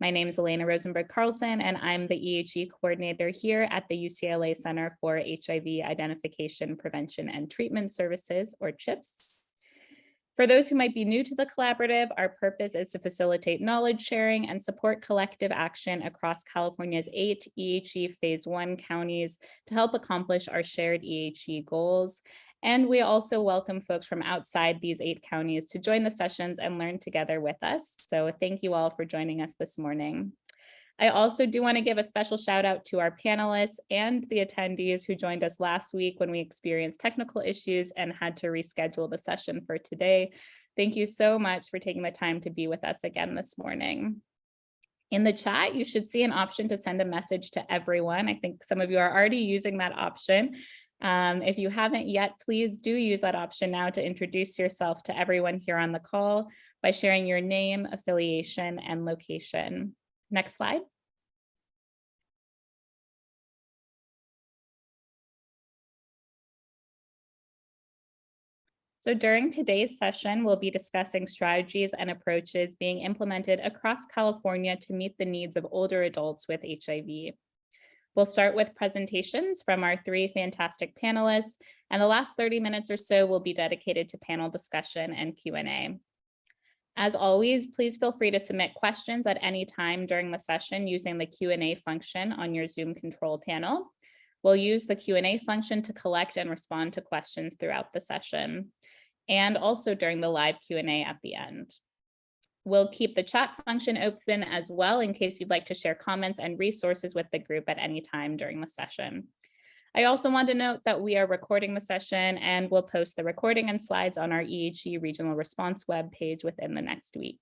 My name is Elena Rosenberg-Carlson, and I'm the EHE coordinator here at the UCLA Center for HIV Identification, Prevention, and Treatment Services, or CHIPTS. For those who might be new to the collaborative, our purpose is to facilitate knowledge sharing and support collective action across California's 8 EHE Phase 1 counties to help accomplish our shared EHE goals. And we also welcome folks from outside these 8 counties to join the sessions and learn together with us. So thank you all for joining us this morning. I also do want to give a special shout out to our panelists and the attendees who joined us last week when we experienced technical issues and had to reschedule the session for today. Thank you so much for taking the time to be with us again this morning. In the chat, you should see an option to send a message to everyone. I think some of you are already using that option. If you haven't yet, please do use that option now to introduce yourself to everyone here on the call by sharing your name, affiliation, and location. Next slide. So during today's session, we'll be discussing strategies and approaches being implemented across California to meet the needs of older adults with HIV. We'll start with presentations from our 3 fantastic panelists, and the last 30 minutes or so will be dedicated to panel discussion and Q&A. As always, please feel free to submit questions at any time during the session using the Q&A function on your Zoom control panel. We'll use the Q&A function to collect and respond to questions throughout the session, and also during the live Q&A at the end. We'll keep the chat function open as well in case you'd like to share comments and resources with the group at any time during the session. I also want to note that we are recording the session and we'll post the recording and slides on our EHE Regional Response webpage within the next week.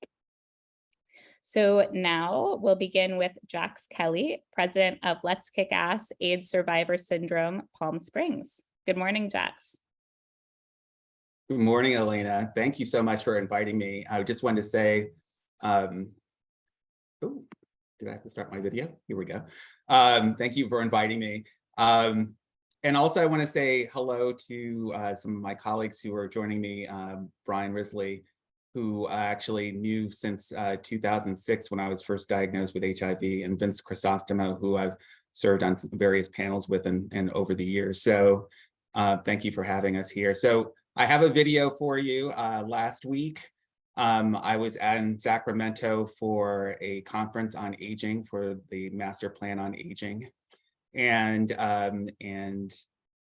So now we'll begin with Jax Kelly, president of Let's Kick Ass AIDS Survivor Syndrome, Palm Springs. Good morning, Jax. Good morning, Elena. Thank you so much for inviting me. I just wanted to say, did I have to start my video? Here we go. Thank you for inviting me. And also I want to say hello to some of my colleagues who are joining me, Brian Risley, who I actually knew since 2006 when I was first diagnosed with HIV, and Vince Crisostomo, who I've served on various panels with and over the years. So thank you for having us here. So I have a video for you. Last week, I was in Sacramento for a conference on aging for the Master Plan on Aging. And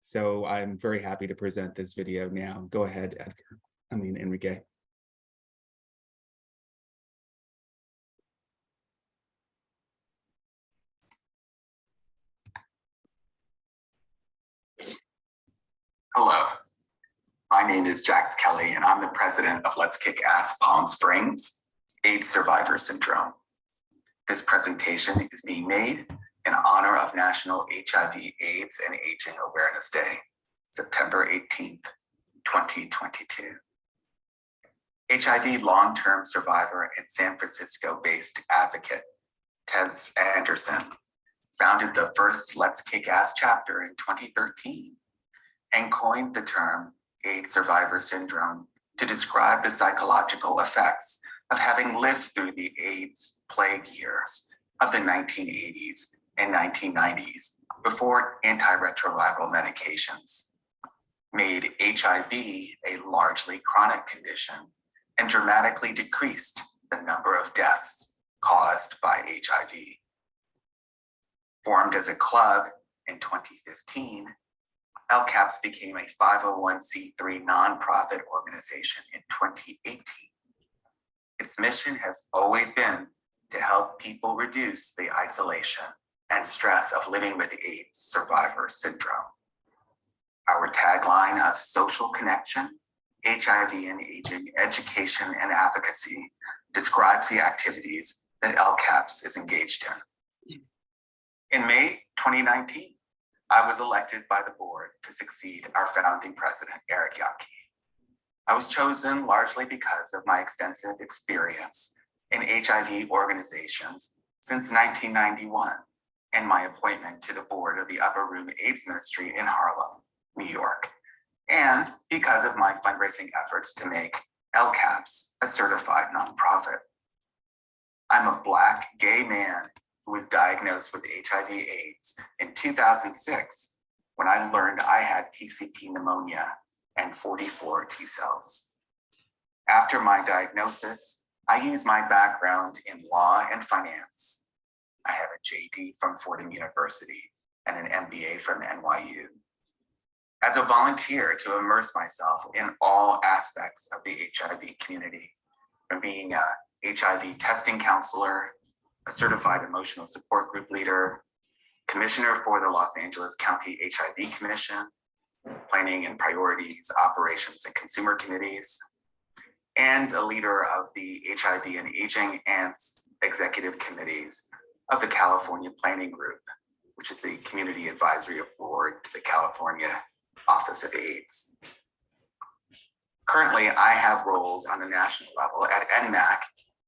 so I'm very happy to present this video now. Go ahead, Enrique. Hello. My name is Jax Kelly, and I'm the president of Let's Kick Ass Palm Springs, AIDS Survivor Syndrome. This presentation is being made in honor of National HIV, AIDS, and Aging Awareness Day, September 18th, 2022. HIV long-term survivor and San Francisco-based advocate, Ted Anderson, founded the first Let's Kick Ass chapter in 2013 and coined the term AIDS Survivor Syndrome to describe the psychological effects of having lived through the AIDS plague years of the 1980s and 1990s before antiretroviral medications made HIV a largely chronic condition and dramatically decreased the number of deaths caused by HIV. Formed as a club in 2015, LCAPS became a 501c3 nonprofit organization in 2018. Its mission has always been to help people reduce the isolation and stress of living with AIDS survivor syndrome. Our tagline of social connection, HIV and aging, education and advocacy describes the activities that LCAPS is engaged in. In May 2019, I was elected by the board to succeed our founding president, Eric Yonke. I was chosen largely because of my extensive experience in HIV organizations since 1991 and my appointment to the board of the Upper Room AIDS Ministry in Harlem, New York, and because of my fundraising efforts to make LCAPS a certified nonprofit. I'm a Black gay man who was diagnosed with HIV/AIDS in 2006 when I learned I had PCP pneumonia and 44 T cells. After my diagnosis, I used my background in law and finance. I have a JD from Fordham University and an MBA from NYU. As a volunteer to immerse myself in all aspects of the HIV community, from being a HIV testing counselor, a certified emotional support group leader, commissioner for the Los Angeles County HIV Commission, planning and priorities, operations and consumer committees, and a leader of the HIV and Aging and executive committees of the California Planning Group, which is the community advisory board to the California Office of AIDS. Currently, I have roles on the national level at NMAC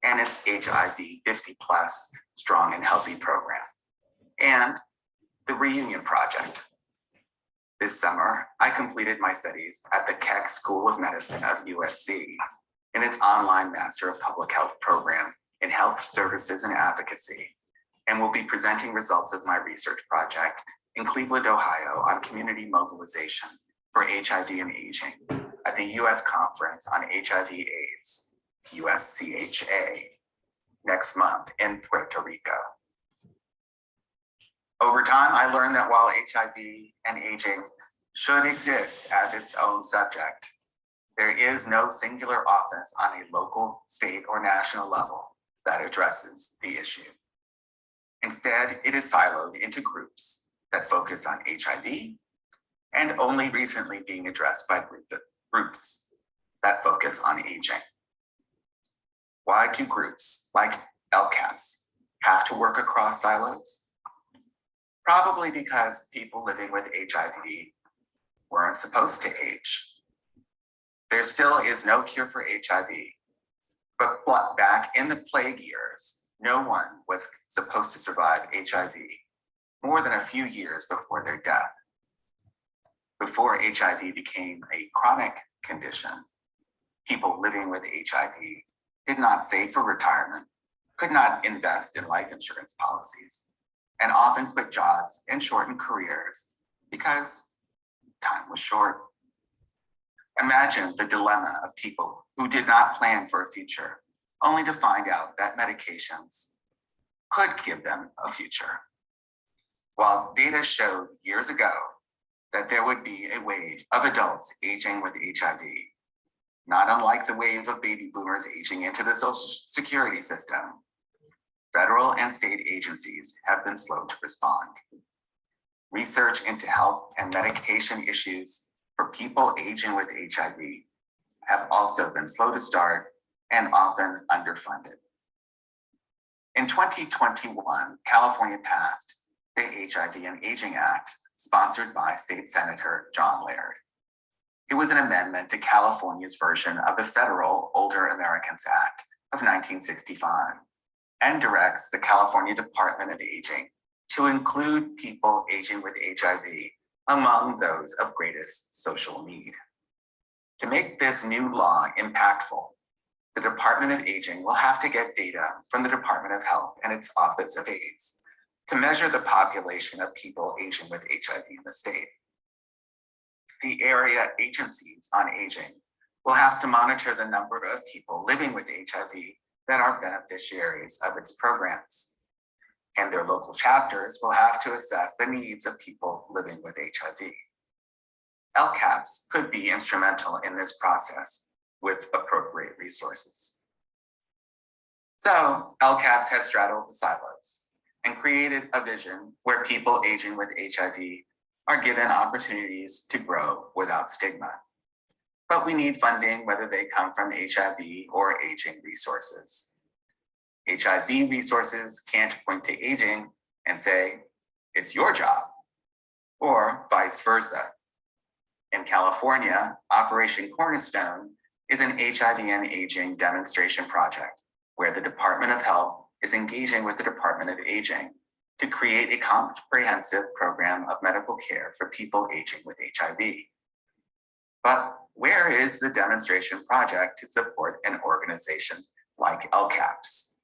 and its HIV 50+ Strong and Healthy program, and the Reunion Project. This summer, I completed my studies at the Keck School of Medicine of USC in its online Master of Public Health program in Health Services and Advocacy, and will be presenting results of my research project in Cleveland, Ohio on community mobilization for HIV and aging at the US Conference on HIV/AIDS, USCHA, next month in Puerto Rico. Over time, I learned that while HIV and aging should exist as its own subject, there is no singular office on a local, state, or national level that addresses the issue. Instead, it is siloed into groups that focus on HIV and only recently being addressed by groups that focus on aging. Why do groups like LCAPS have to work across silos? Probably because people living with HIV weren't supposed to age. There still is no cure for HIV, but back in the plague years, no one was supposed to survive HIV more than a few years before their death. Before HIV became a chronic condition, people living with HIV did not save for retirement, could not invest in life insurance policies, and often quit jobs and shortened careers because time was short. Imagine the dilemma of people who did not plan for a future, only to find out that medications could give them a future. While data showed years ago that there would be a wave of adults aging with HIV, not unlike the wave of baby boomers aging into the Social Security system, federal and state agencies have been slow to respond. Research into health and medication issues for people aging with HIV have also been slow to start and often underfunded. In 2021, California passed the HIV and Aging Act, sponsored by State Senator John Laird. It was an amendment to California's version of the federal Older Americans Act of 1965 and directs the California Department of Aging to include people aging with HIV among those of greatest social need. To make this new law impactful, the Department of Aging will have to get data from the Department of Health and its Office of AIDS to measure the population of people aging with HIV in the state. The area agencies on aging will have to monitor the number of people living with HIV that are beneficiaries of its programs. And their local chapters will have to assess the needs of people living with HIV. LCAPS could be instrumental in this process with appropriate resources. So LCAPS has straddled the silos and created a vision where people aging with HIV are given opportunities to grow without stigma. But we need funding, whether they come from HIV or aging resources. HIV resources can't point to aging and say, it's your job, or vice versa. In California, Operation Cornerstone is an HIV and aging demonstration project where the Department of Health is engaging with the Department of Aging to create a comprehensive program of medical care for people aging with HIV. But where is the demonstration project to support an organization like LCAPS?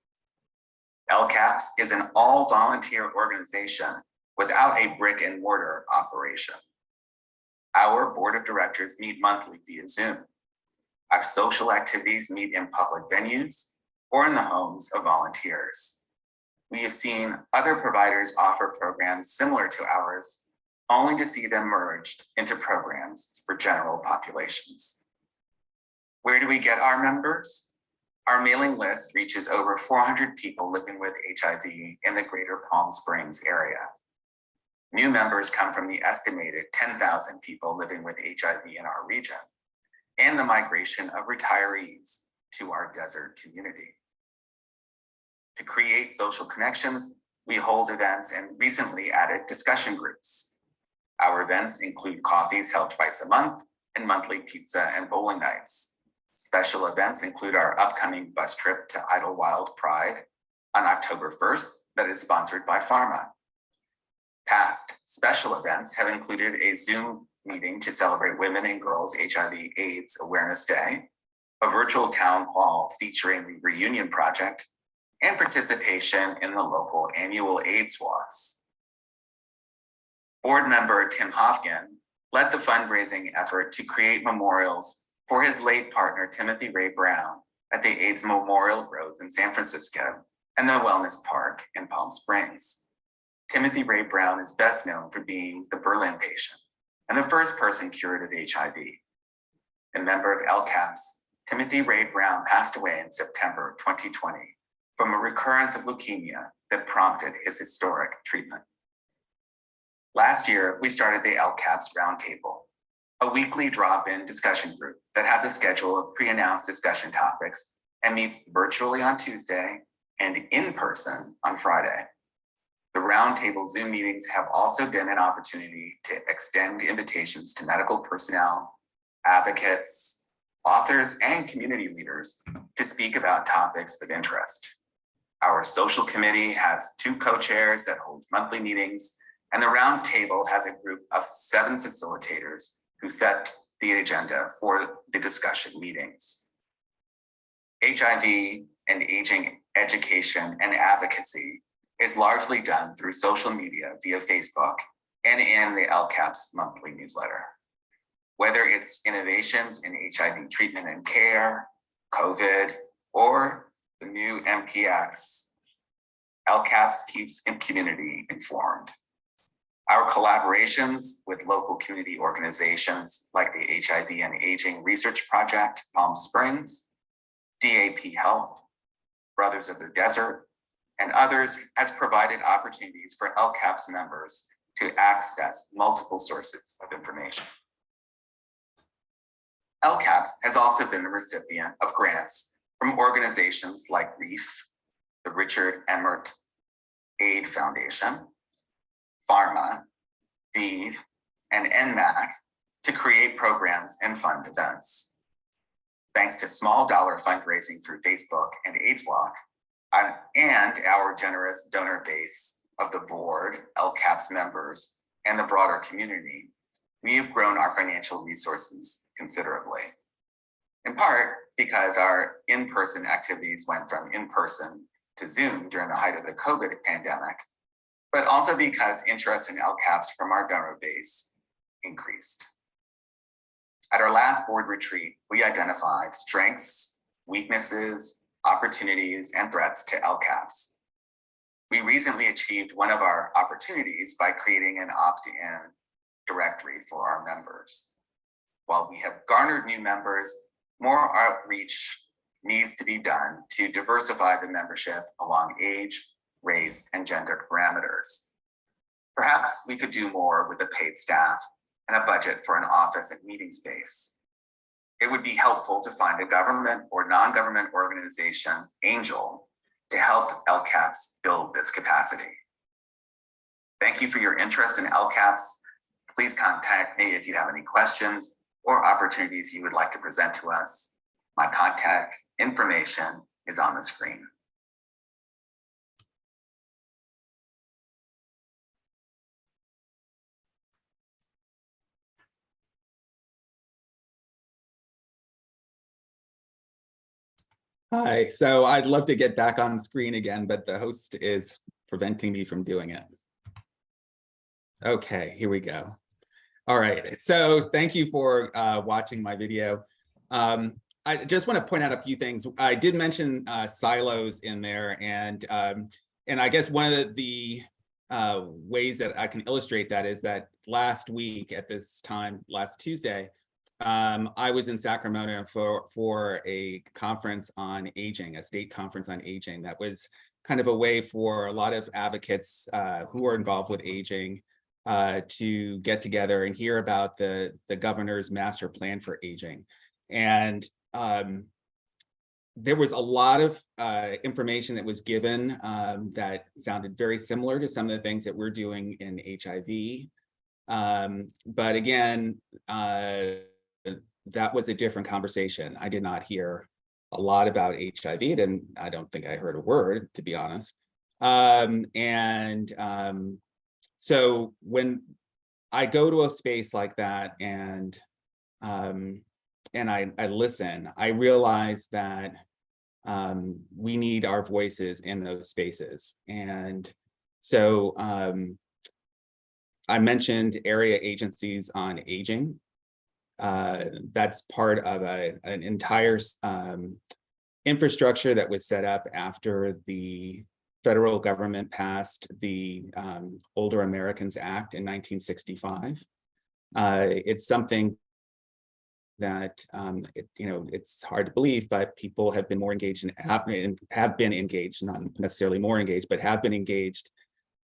LCAPS is an all-volunteer organization without a brick and mortar operation. Our board of directors meet monthly via Zoom. Our social activities meet in public venues or in the homes of volunteers. We have seen other providers offer programs similar to ours, only to see them merged into programs for general populations. Where do we get our members? Our mailing list reaches over 400 people living with HIV in the greater Palm Springs area. New members come from the estimated 10,000 people living with HIV in our region and the migration of retirees to our desert community. To create social connections, we hold events and recently added discussion groups. Our events include coffees held twice a month and monthly pizza and bowling nights. Special events include our upcoming bus trip to Idlewild Pride on October 1st that is sponsored by Pharma. Past special events have included a Zoom meeting to celebrate Women and Girls HIV/AIDS Awareness Day, a virtual town hall featuring the Reunion Project, and participation in the local annual AIDS walks. Board member Tim Hofgen led the fundraising effort to create memorials for his late partner, Timothy Ray Brown, at the AIDS Memorial Grove in San Francisco and the Wellness Park in Palm Springs. Timothy Ray Brown is best known for being the Berlin patient and the first person cured of HIV. A member of LCAPS, Timothy Ray Brown passed away in September 2020 from a recurrence of leukemia that prompted his historic treatment. Last year, we started the LCAPS Roundtable, a weekly drop-in discussion group that has a schedule of pre-announced discussion topics and meets virtually on Tuesday and in person on Friday. The Roundtable Zoom meetings have also been an opportunity to extend invitations to medical personnel, advocates, authors, and community leaders to speak about topics of interest. Our social committee has 2 co-chairs that hold monthly meetings, and the Roundtable has a group of 7 facilitators who set the agenda for the discussion meetings. HIV and aging education and advocacy is largely done through social media via Facebook and in the LCAPS monthly newsletter. Whether it's innovations in HIV treatment and care, COVID, or the new MPX, LCAPS keeps the community informed. Our collaborations with local community organizations like the HIV and Aging Research Project, Palm Springs, APLA Health, Brothers of the Desert, and others has provided opportunities for LCAPS members to access multiple sources of information. LCAPS has also been the recipient of grants from organizations like REEF, the Richard Emmert Aid Foundation, Pharma, ViiV, and NMAC to create programs and fund events. Thanks to small dollar fundraising through Facebook and AIDS Walk, and our generous donor base of the board, LCAPS members, and the broader community, we have grown our financial resources considerably. In part because our in-person activities went from in-person to Zoom during the height of the COVID pandemic, but also because interest in LCAPS from our donor base increased. At our last board retreat, we identified strengths, weaknesses, opportunities, and threats to LCAPS. We recently achieved one of our opportunities by creating an opt-in directory for our members. While we have garnered new members, more outreach needs to be done to diversify the membership along age, race, and gender parameters. Perhaps we could do more with a paid staff and a budget for an office and meeting space. It would be helpful to find a government or non-government organization, angel, to help LCAPS build this capacity. Thank you for your interest in LCAPS. Please contact me if you have any questions or opportunities you would like to present to us. My contact information is on the screen. Hi, so I'd love to get back on screen again, but the host is preventing me from doing it. Okay, here we go. All right, so thank you for watching my video. I just want to point out a few things. I did mention silos in there, and I guess one of the ways that I can illustrate that is that last week at this time, last Tuesday, I was in Sacramento for a conference on aging, a state conference on aging. That was kind of a way for a lot of advocates who are involved with aging to get together and hear about the governor's master plan for aging. And there was a lot of information that was given that sounded very similar to some of the things that we're doing in HIV. But again, that was a different conversation. I did not hear a lot about HIV, and I don't think I heard a word, to be honest. So when I go to a space like that and I listen, I realize that we need our voices in those spaces. And so I mentioned area agencies on aging. That's part of an entire infrastructure that was set up after the federal government passed the Older Americans Act in 1965. It's something that it's hard to believe, but people have been more engaged and have been engaged, not necessarily more engaged, but have been engaged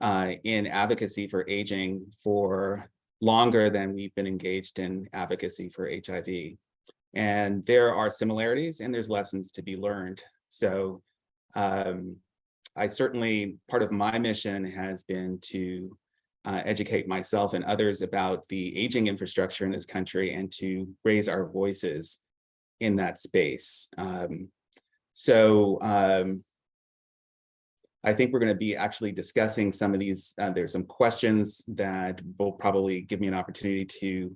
in advocacy for aging for longer than we've been engaged in advocacy for HIV. And there are similarities and there's lessons to be learned. So I certainly, part of my mission has been to educate myself and others about the aging infrastructure in this country and to raise our voices in that space. I think we're going to be actually discussing some of these. There's some questions that will probably give me an opportunity to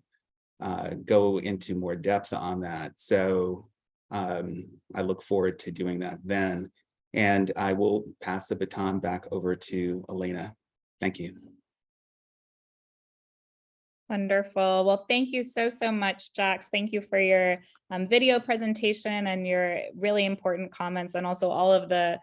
go into more depth on that. So I look forward to doing that then. And I will pass the baton back over to Elena. Thank you. Wonderful. Well, thank you so much, Jax. Thank you for your video presentation and your really important comments, and also all of the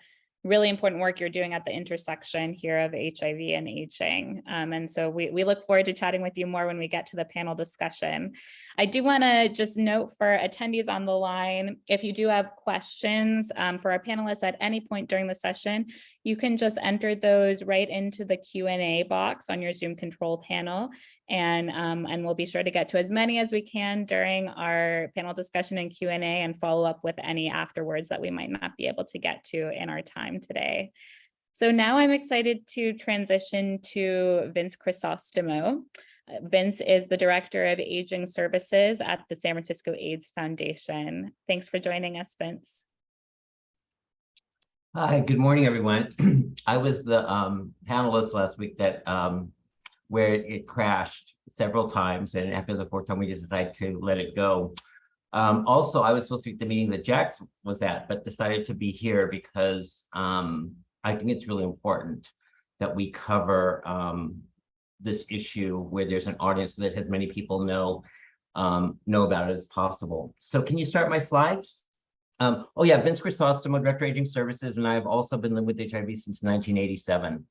really important work you're doing at the intersection here of HIV and aging. And so we look forward to chatting with you more when we get to the panel discussion. I do want to just note for attendees on the line, if you do have questions for our panelists at any point during the session, you can just enter those right into the Q&A box on your Zoom control panel. And we'll be sure to get to as many as we can during our panel discussion and Q&A and follow up with any afterwards that we might not be able to get to in our time today. So now I'm excited to transition to Vince Crisostomo. Vince is the Director of Aging Services at the San Francisco AIDS Foundation. Thanks for joining us, Vince. Hi, good morning, everyone. I was the panelist last week that where it crashed several times, and after the fourth time, we just decided to let it go. Also, I was supposed to be at the meeting that Jax was at, but decided to be here because I think it's really important that we cover this issue where there's an audience that as many people know about it as possible. So can you start my slides? Oh yeah, Vince Crisostomo, Director of Aging Services, and I've also been living with HIV since 1987.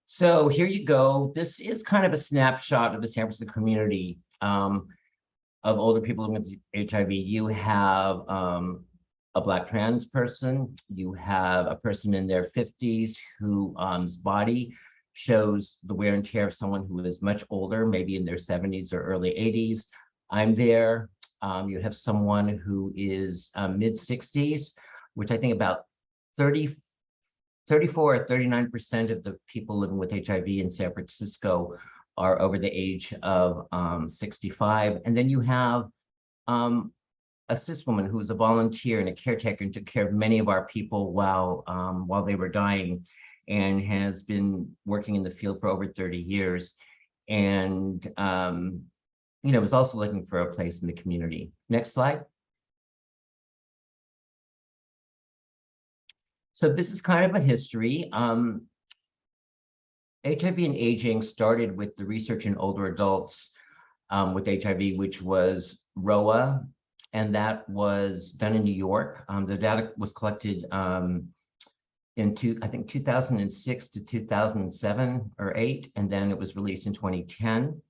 So here you go. This is kind of a snapshot of the San Francisco community of older people living with HIV. You have a Black trans person. You have a person in their 50s whose body shows the wear and tear of someone who is much older, maybe in their 70s or early 80s. I'm there. You have someone who is mid-60s, which I think about 34 or 39% of the people living with HIV in San Francisco are over the age of 65. And then you have a cis woman who was a volunteer and a caretaker and took care of many of our people while they were dying, and has been working in the field for over 30 years. And was also looking for a place in the community. Next slide. So this is kind of a history. HIV and aging started with the research in older adults with HIV, which was ROA, and that was done in New York. The data was collected I think 2006 to 2007 or 8, and then it was released in 2010.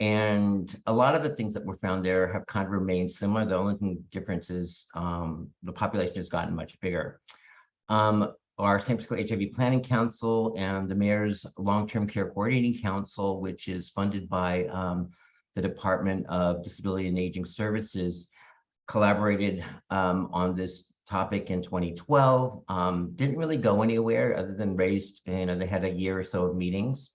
And a lot of the things that were found there have kind of remained similar. The only difference is the population has gotten much bigger. Our San Francisco HIV Planning Council and the Mayor's Long-Term Care Coordinating Council, which is funded by the Department of Disability and Aging Services, collaborated on this topic in 2012. Didn't really go anywhere other than raised, they had a year or so of meetings.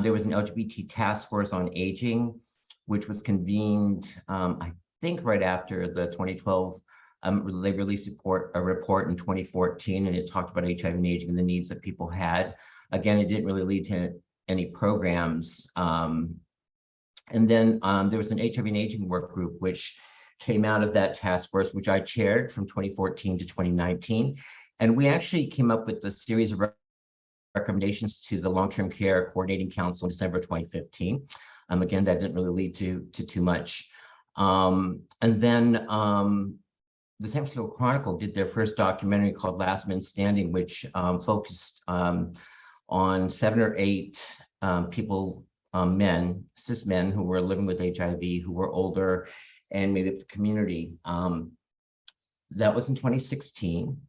There was an LGBT task force on aging, which was convened, I think, right after the 2012. They released a report in 2014, and it talked about HIV and aging and the needs that people had. Again, it didn't really lead to any programs. And then there was an HIV and aging work group, which came out of that task force, which I chaired from 2014 to 2019. And we actually came up with a series of recommendations to the Long-Term Care Coordinating Council in December 2015. Again, that didn't really lead to too much. And then the San Francisco Chronicle did their first documentary called Last Man Standing, which focused on 7 or 8 people, cis men who were living with HIV, who were older and made up the community. That was in 2016.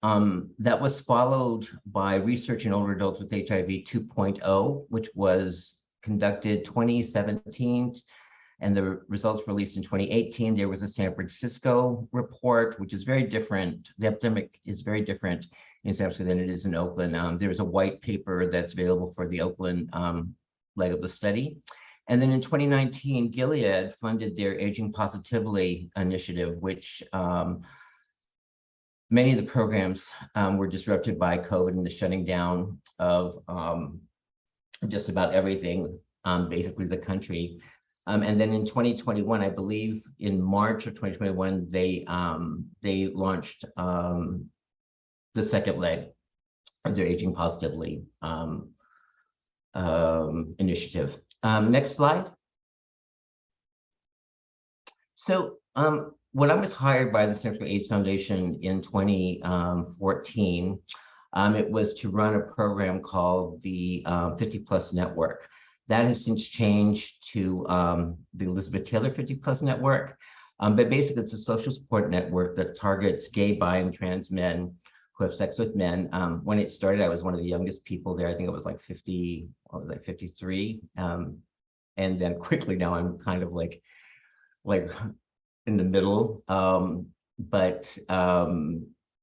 That was followed by research in older adults with HIV 2.0, which was conducted 2017, and the results released in 2018. There was a San Francisco report, which is very different. The epidemic is very different in San Francisco than it is in Oakland. There's a white paper that's available for the Oakland leg of the study. And then in 2019, Gilead funded their Aging Positively initiative, which many of the programs were disrupted by COVID and the shutting down of just about everything, basically the country. And then in 2021, I believe in March of 2021, they launched the second leg of their Aging Positively initiative. Next slide. So when I was hired by the San Francisco AIDS Foundation in 2014, it was to run a program called the 50 Plus Network. That has since changed to the Elizabeth Taylor 50 Plus Network. But basically, it's a social support network that targets gay, bi, and trans men who have sex with men. When it started, I was one of the youngest people there. I think it was like 50, what was I, 53? And then quickly now I'm kind of like in the middle.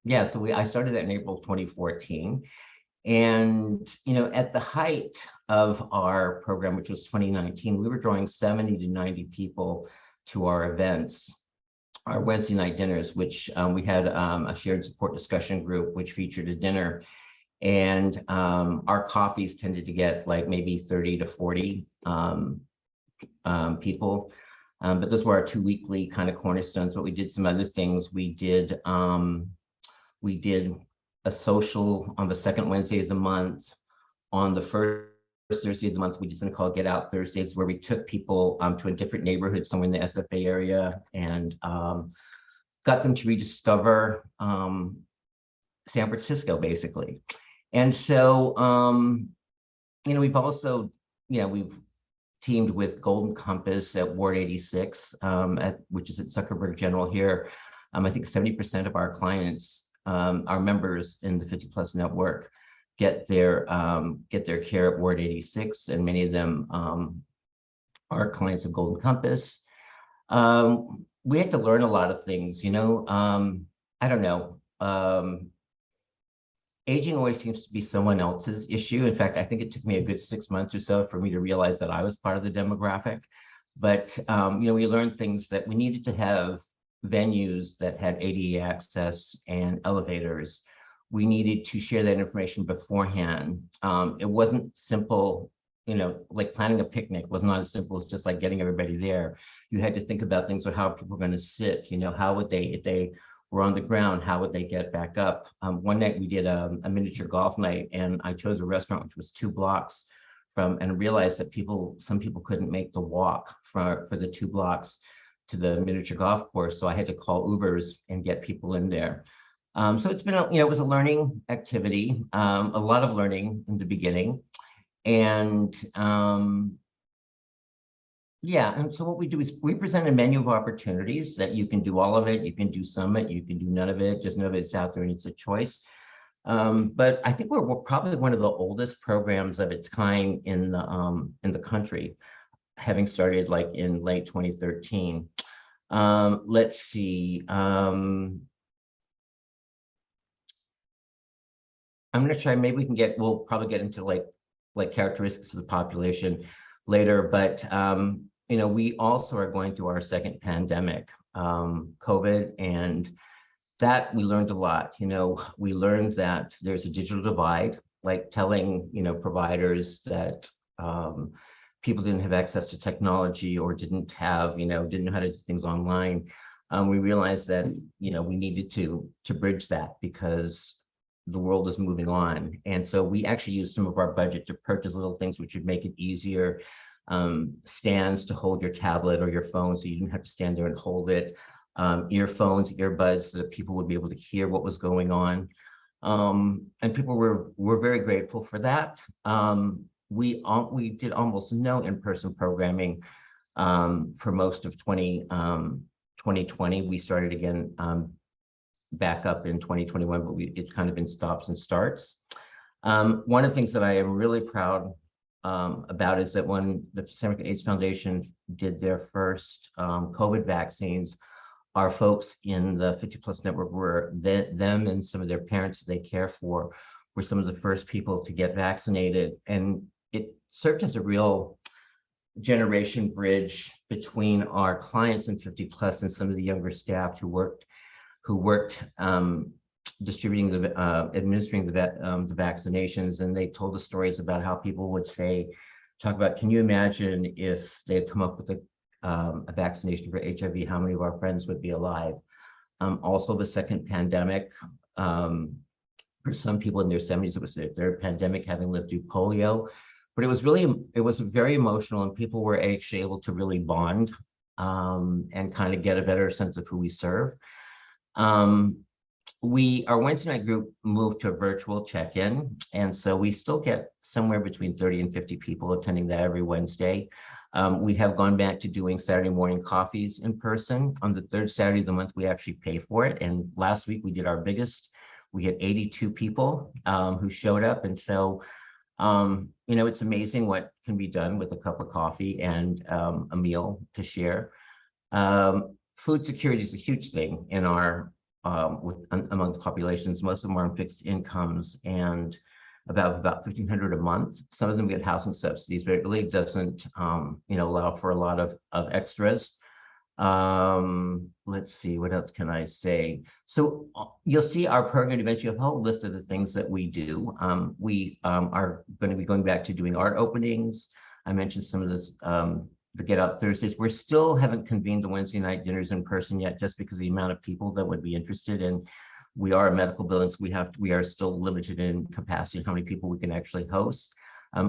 Yeah, so I started that in April 2014. And, at the height of our program, which was 2019, we were drawing 70 to 90 people to our events, our Wednesday night dinners, which we had a shared support discussion group, which featured a dinner. And our coffees tended to get like maybe 30 to 40 people. But those were our 2 weekly kind of cornerstones, but we did some other things. We did a social on the second Wednesday of the month. On the first Thursday of the month, we did something called Get Out Thursdays, where we took people to a different neighborhood somewhere in the SFA area and got them to rediscover San Francisco, basically. And so, we've also, we've teamed with Golden Compass at Ward 86, which is at Zuckerberg General here. I think 70% of our clients, our members in the 50 Plus Network, get their care at Ward 86, and many of them are clients of Golden Compass. We had to learn a lot of things, I don't know. Aging always seems to be someone else's issue. In fact, I think it took me a good 6 months or so for me to realize that I was part of the demographic. But we learned things that we needed to have venues that had ADA access and elevators. We needed to share that information beforehand. It wasn't simple, like planning a picnic was not as simple as just like getting everybody there. You had to think about things like how people were going to sit, how would they, if they were on the ground, how would they get back up? One night we did a miniature golf night, and I chose a restaurant which was 2 blocks from, and realized that some people couldn't make the walk for the 2 blocks to the miniature golf course. So I had to call Ubers and get people in there. So it's been, it was a learning activity, a lot of learning in the beginning. And yeah, and so what we do is we present a menu of opportunities that you can do all of it, you can do some of it, you can do none of it, just know that it's out there and it's a choice. But I think we're probably one of the oldest programs of its kind in the country, having started like in late 2013. Let's see. I'm going to try, maybe we can we'll probably get into like characteristics of the population later, but we also are going through our second pandemic, COVID, and that we learned a lot. We learned that there's a digital divide, like telling providers that people didn't have access to technology or didn't know how to do things online. We realized that we needed to bridge that because the world is moving on. And so we actually used some of our budget to purchase little things which would make it easier, stands to hold your tablet or your phone so you didn't have to stand there and hold it, earphones, earbuds, so that people would be able to hear what was going on. And people were very grateful for that. We did almost no in-person programming for most of 2020. We started again back up in 2021, but it's kind of been stops and starts. One of the things that I am really proud about is that when the Systemic AIDS Foundation did their first COVID vaccines, our folks in the 50+ network were them and some of their parents that they care for were some of the first people to get vaccinated, and it served as a real generation bridge between our clients in 50+ and some of the younger staff who worked distributing administering the vaccinations. And they told us stories about how people would talk about, can you imagine if they had come up with a vaccination for HIV, how many of our friends would be alive? Also, the second pandemic, for some people in their 70s, it was their third pandemic, having lived through polio. But it was very emotional, and people were actually able to really bond and kind of get a better sense of who we serve. Our Wednesday night group moved to a virtual check-in, and so we still get somewhere between 30 and 50 people attending that every Wednesday. We have gone back to doing Saturday morning coffees in person. On the third Saturday of the month, we actually pay for it. And last week we did our biggest. We had 82 people who showed up, and so it's amazing what can be done with a cup of coffee and a meal to share. Food security is a huge thing in our among the populations. Most of them are on fixed incomes and about $1,500 a month. Some of them get housing subsidies, but it really doesn't allow for a lot of extras. Let's see, what else can I say? So you'll see our program eventually have a whole list of the things that we do. We are going to be going back to doing art openings. I mentioned some of this, the Get Out Thursdays. We still haven't convened the Wednesday night dinners in person yet, just because of the amount of people that would be interested. And we are a medical building, so we are still limited in capacity, how many people we can actually host.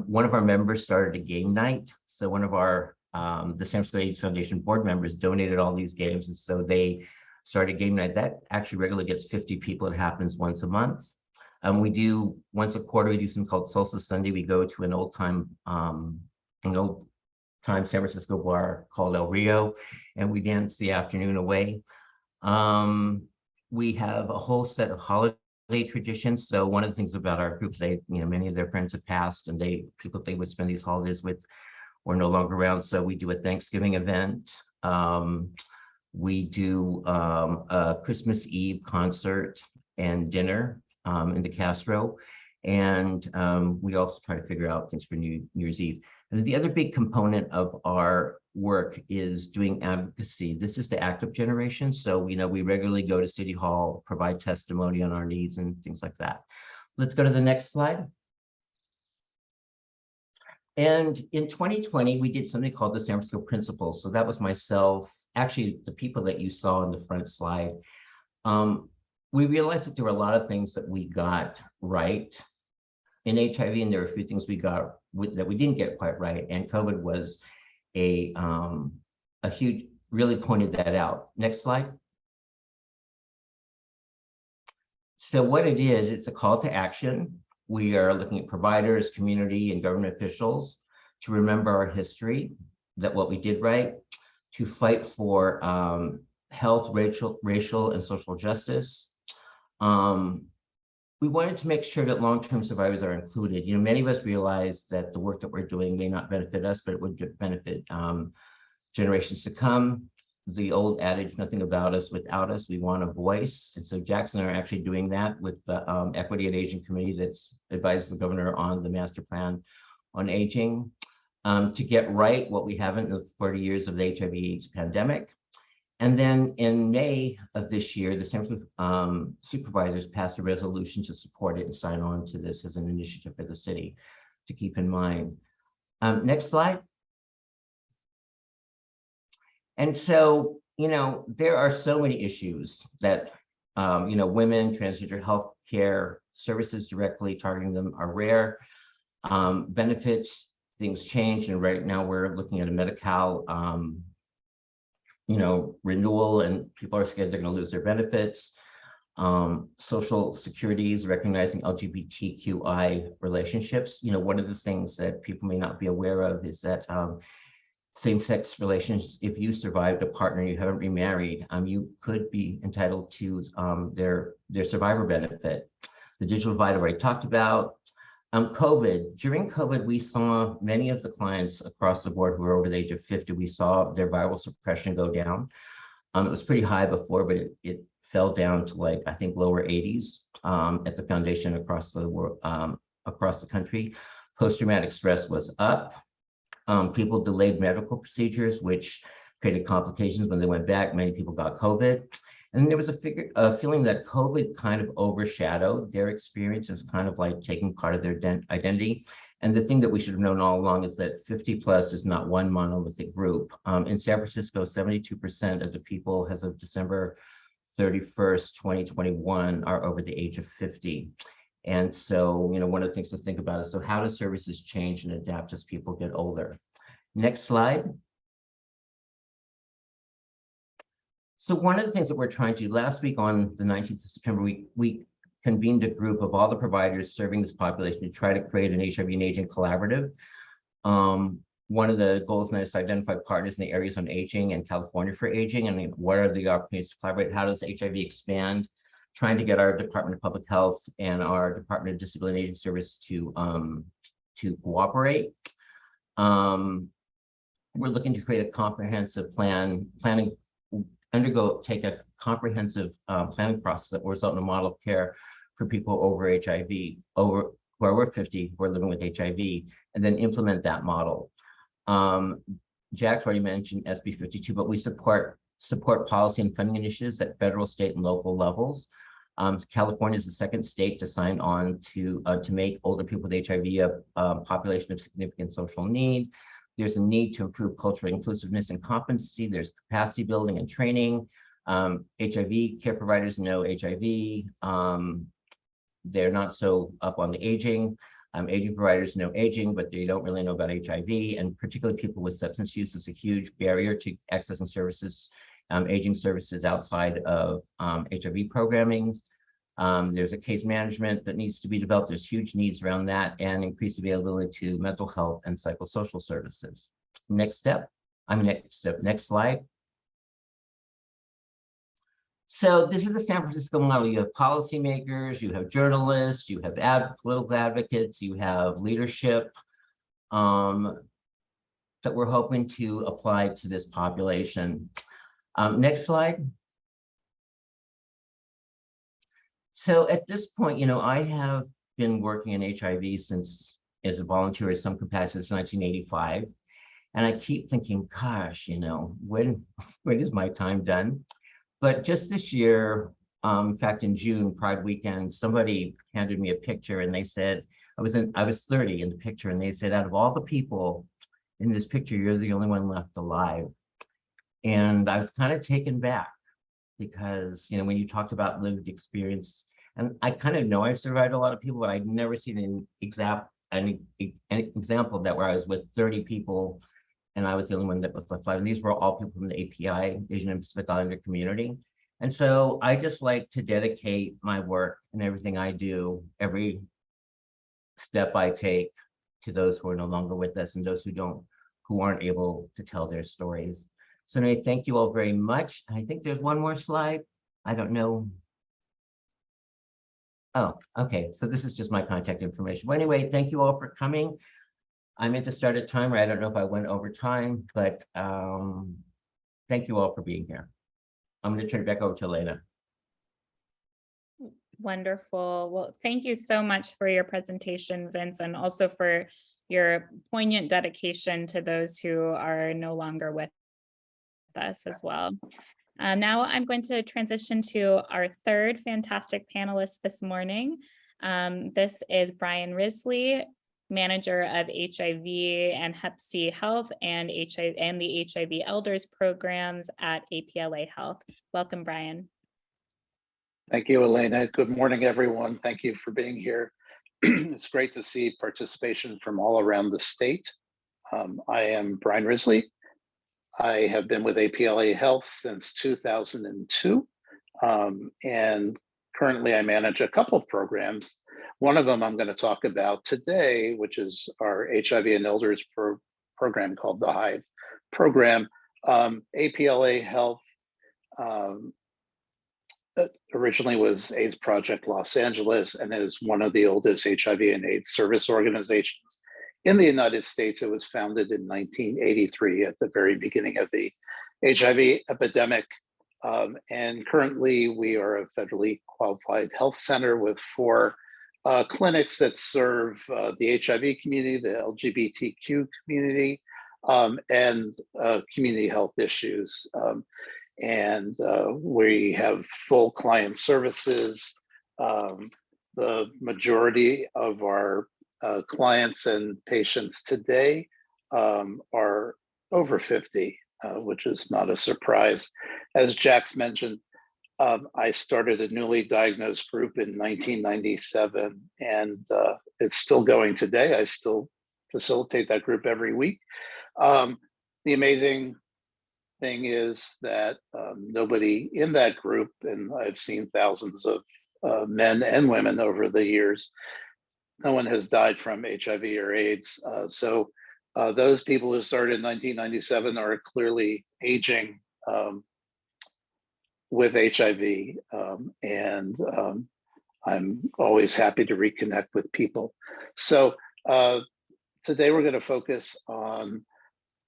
One of our members started a game night. So one of our the San Francisco AIDS Foundation board members donated all these games, and so they started game night. That actually regularly gets 50 people. It happens once a month. We do once a quarter. We do something called Solstice Sunday. We go to an old time San Francisco bar called El Rio, and we dance the afternoon away. We have a whole set of holiday traditions. So one of the things about our groups, many of their friends have passed, and people they would spend these holidays with were no longer around. So we do a Thanksgiving event. We do a Christmas Eve concert and dinner in the Castro. And we also try to figure out things for New Year's Eve. And the other big component of our work is doing advocacy. This is the active generation. So we regularly go to City Hall, provide testimony on our needs and things like that. Let's go to the next slide. And in 2020, we did something called the San Francisco Principles. So that was myself, actually the people that you saw on the front slide. We realized that there were a lot of things that we got right in HIV, and there were a few things we got that we didn't get quite right. And COVID was a huge, really pointed that out. Next slide. So what it is, it's a call to action. We are looking at providers, community, and government officials to remember our history, that what we did right, to fight for health, racial, and social justice. We wanted to make sure that long-term survivors are included. You know, many of us realize that the work that we're doing may not benefit us, but it would benefit generations to come. The old adage, nothing about us without us, we want a voice. And so Jackson and I are actually doing that with the Equity and Aging Committee that's advises the governor on the master plan on aging, to get right what we haven't in the 40 years of the HIV/AIDS pandemic. And then in May of this year, the San Francisco supervisors passed a resolution to support it and sign on to this as an initiative for the city to keep in mind. Next slide. And so, you know, there are so many issues that, you know, women, transgender health care services directly targeting them are rare. Benefits, things change. And right now we're looking at a Medi-Cal, you know, renewal, and people are scared they're going to lose their benefits. Social security is recognizing LGBTQI relationships. You know, one of the things that people may not be aware of is that same-sex relations, if you survived a partner, you haven't remarried, you could be entitled to their survivor benefit. The digital divide I already talked about. COVID, during COVID, we saw many of the clients across the board who were over the age of 50, we saw their viral suppression go down. It was pretty high before, but it fell down to, like, I think lower 80s at the foundation across the world, across the country. Post-traumatic stress was up. People delayed medical procedures, which created complications when they went back. Many people got COVID. And there was a feeling that COVID kind of overshadowed their experience as kind of like taking part of their identity. And the thing that we should have known all along is that 50 plus is not one monolithic group. In San Francisco, 72% of the people as of December 31st, 2021 are over the age of 50. And so, you know, one of the things to think about is, so how do services change and adapt as people get older? Next slide. So one of the things that we're trying to do, last week on the 19th of September, we convened a group of all the providers serving this population to try to create an HIV and aging collaborative. One of the goals now is to identify partners in the areas on aging and California for aging. I mean, what are the opportunities to collaborate? How does HIV expand? Trying to get our Department of Public Health and our Department of Disability and Aging Service to cooperate. We're looking to create a comprehensive take a comprehensive planning process that will result in a model of care for people over HIV, who are over 50, who are living with HIV, and then implement that model. Jack's already mentioned SB 52, but we support policy and funding initiatives at federal, state, and local levels. California is the second state to sign on to make older people with HIV a population of significant social need. There's a need to improve cultural inclusiveness and competency. There's capacity building and training. HIV care providers know HIV. They're not so up on the aging. Aging providers know aging, but they don't really know about HIV. And particularly people with substance use is a huge barrier to accessing services, aging services outside of HIV programming. There's a case management that needs to be developed. There's huge needs around that, and increased availability to mental health and psychosocial services. Next slide. So this is the San Francisco model. You have policymakers, you have journalists, you have political advocates, you have leadership that we're hoping to apply to this population. Next slide. So at this point, you know, I have been working in HIV since, as a volunteer in some capacity, since 1985. And I keep thinking, gosh, you know, when is my time done? But just this year, in fact, in June, Pride weekend, somebody handed me a picture and they said, I was 30 in the picture, and they said, out of all the people in this picture, you're the only one left alive. And I was kind of taken back, because, you know, when you talked about lived experience, and I kind of know I've survived a lot of people, but I've never seen an example of that where I was with 30 people and I was the only one that was left alive. And these were all people from the API, Asian and Pacific Islander community. And so I just like to dedicate my work and everything I do, every step I take, to those who are no longer with us and those who aren't able to tell their stories. So anyway, thank you all very much. I think there's one more slide. I don't know. Oh, okay. So this is just my contact information. Well, anyway, thank you all for coming. I meant to start a timer. I don't know if I went over time, but thank you all for being here. I'm going to turn it back over to Elena. Wonderful. Well, thank you so much for your presentation, Vince, and also for your poignant dedication to those who are no longer with us as well. Now I'm going to transition to our third fantastic panelist this morning. This is Brian Risley, Manager of HIV and Hep C Health and the HIV Elders programs at APLA Health. Welcome, Brian. Thank you, Elena. Good morning, everyone. Thank you for being here. It's great to see participation from all around the state. I am Brian Risley. I have been with APLA Health since 2002, and currently I manage a couple of programs. One of them I'm going to talk about today, which is our HIV and Elders program called the Hive program. APLA Health originally was AIDS Project Los Angeles and is one of the oldest HIV and AIDS service organizations in the United States. It was founded in 1983 at the very beginning of the HIV epidemic. And currently we are a federally qualified health center with 4 clinics that serve the HIV community, the LGBTQ community, and community health issues. And we have full client services. The majority of our clients and patients today are over 50, which is not a surprise. As Jax mentioned, I started a newly diagnosed group in 1997, and it's still going today. I still facilitate that group every week. The amazing thing is that nobody in that group, and I've seen thousands of men and women over the years, no one has died from HIV or AIDS. So those people who started in 1997 are clearly aging with HIV. And I'm always happy to reconnect with people. So today we're going to focus on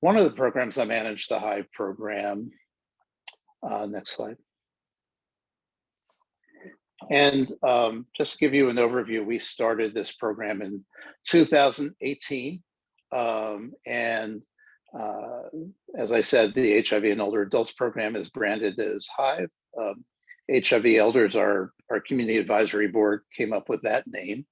one of the programs I manage, the Hive program. Next slide. And just to give you an overview, we started this program in 2018. As I said, the HIV and Older Adults program is branded as Hive. HIV Elders, our community advisory board, came up with that name.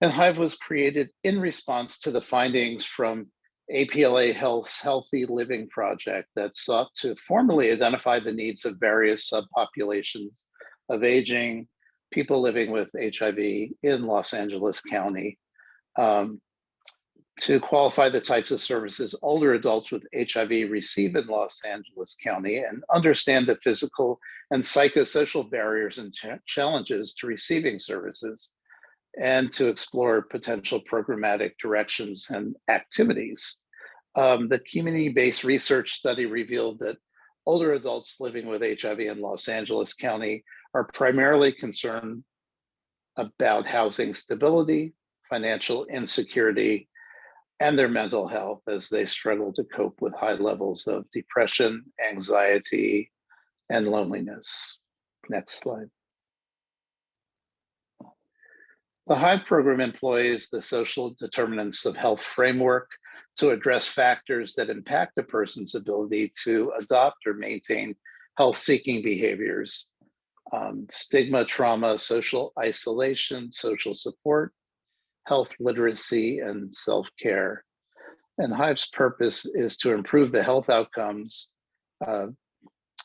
And Hive was created in response to the findings from APLA Health's Healthy Living Project that sought to formally identify the needs of various subpopulations of aging people living with HIV in Los Angeles County, to qualify the types of services older adults with HIV receive in Los Angeles County, and understand the physical and psychosocial barriers and challenges to receiving services, and to explore potential programmatic directions and activities. The community-based research study revealed that older adults living with HIV in Los Angeles County are primarily concerned about housing stability, financial insecurity, and their mental health as they struggle to cope with high levels of depression, anxiety, and loneliness. Next slide. The Hive program employs the social determinants of health framework to address factors that impact a person's ability to adopt or maintain health-seeking behaviors. Stigma, trauma, social isolation, social support, health literacy, and self-care. And Hive's purpose is to improve the health outcomes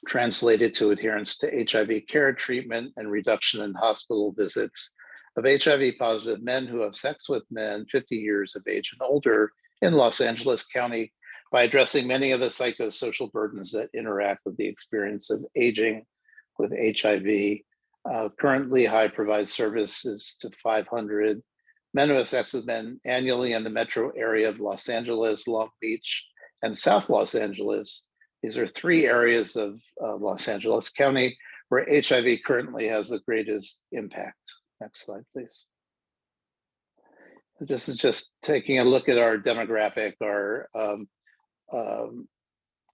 translated to adherence to HIV care treatment and reduction in hospital visits of HIV positive men who have sex with men 50 years of age and older in Los Angeles County by addressing many of the psychosocial burdens that interact with the experience of aging with HIV. Currently, HIVE provides services to 500 men who have sex with men annually in the metro area of Los Angeles, Long Beach, and South Los Angeles. These are 3 areas of Los Angeles County where HIV currently has the greatest impact. Next slide, please. This is just taking a look at our demographic.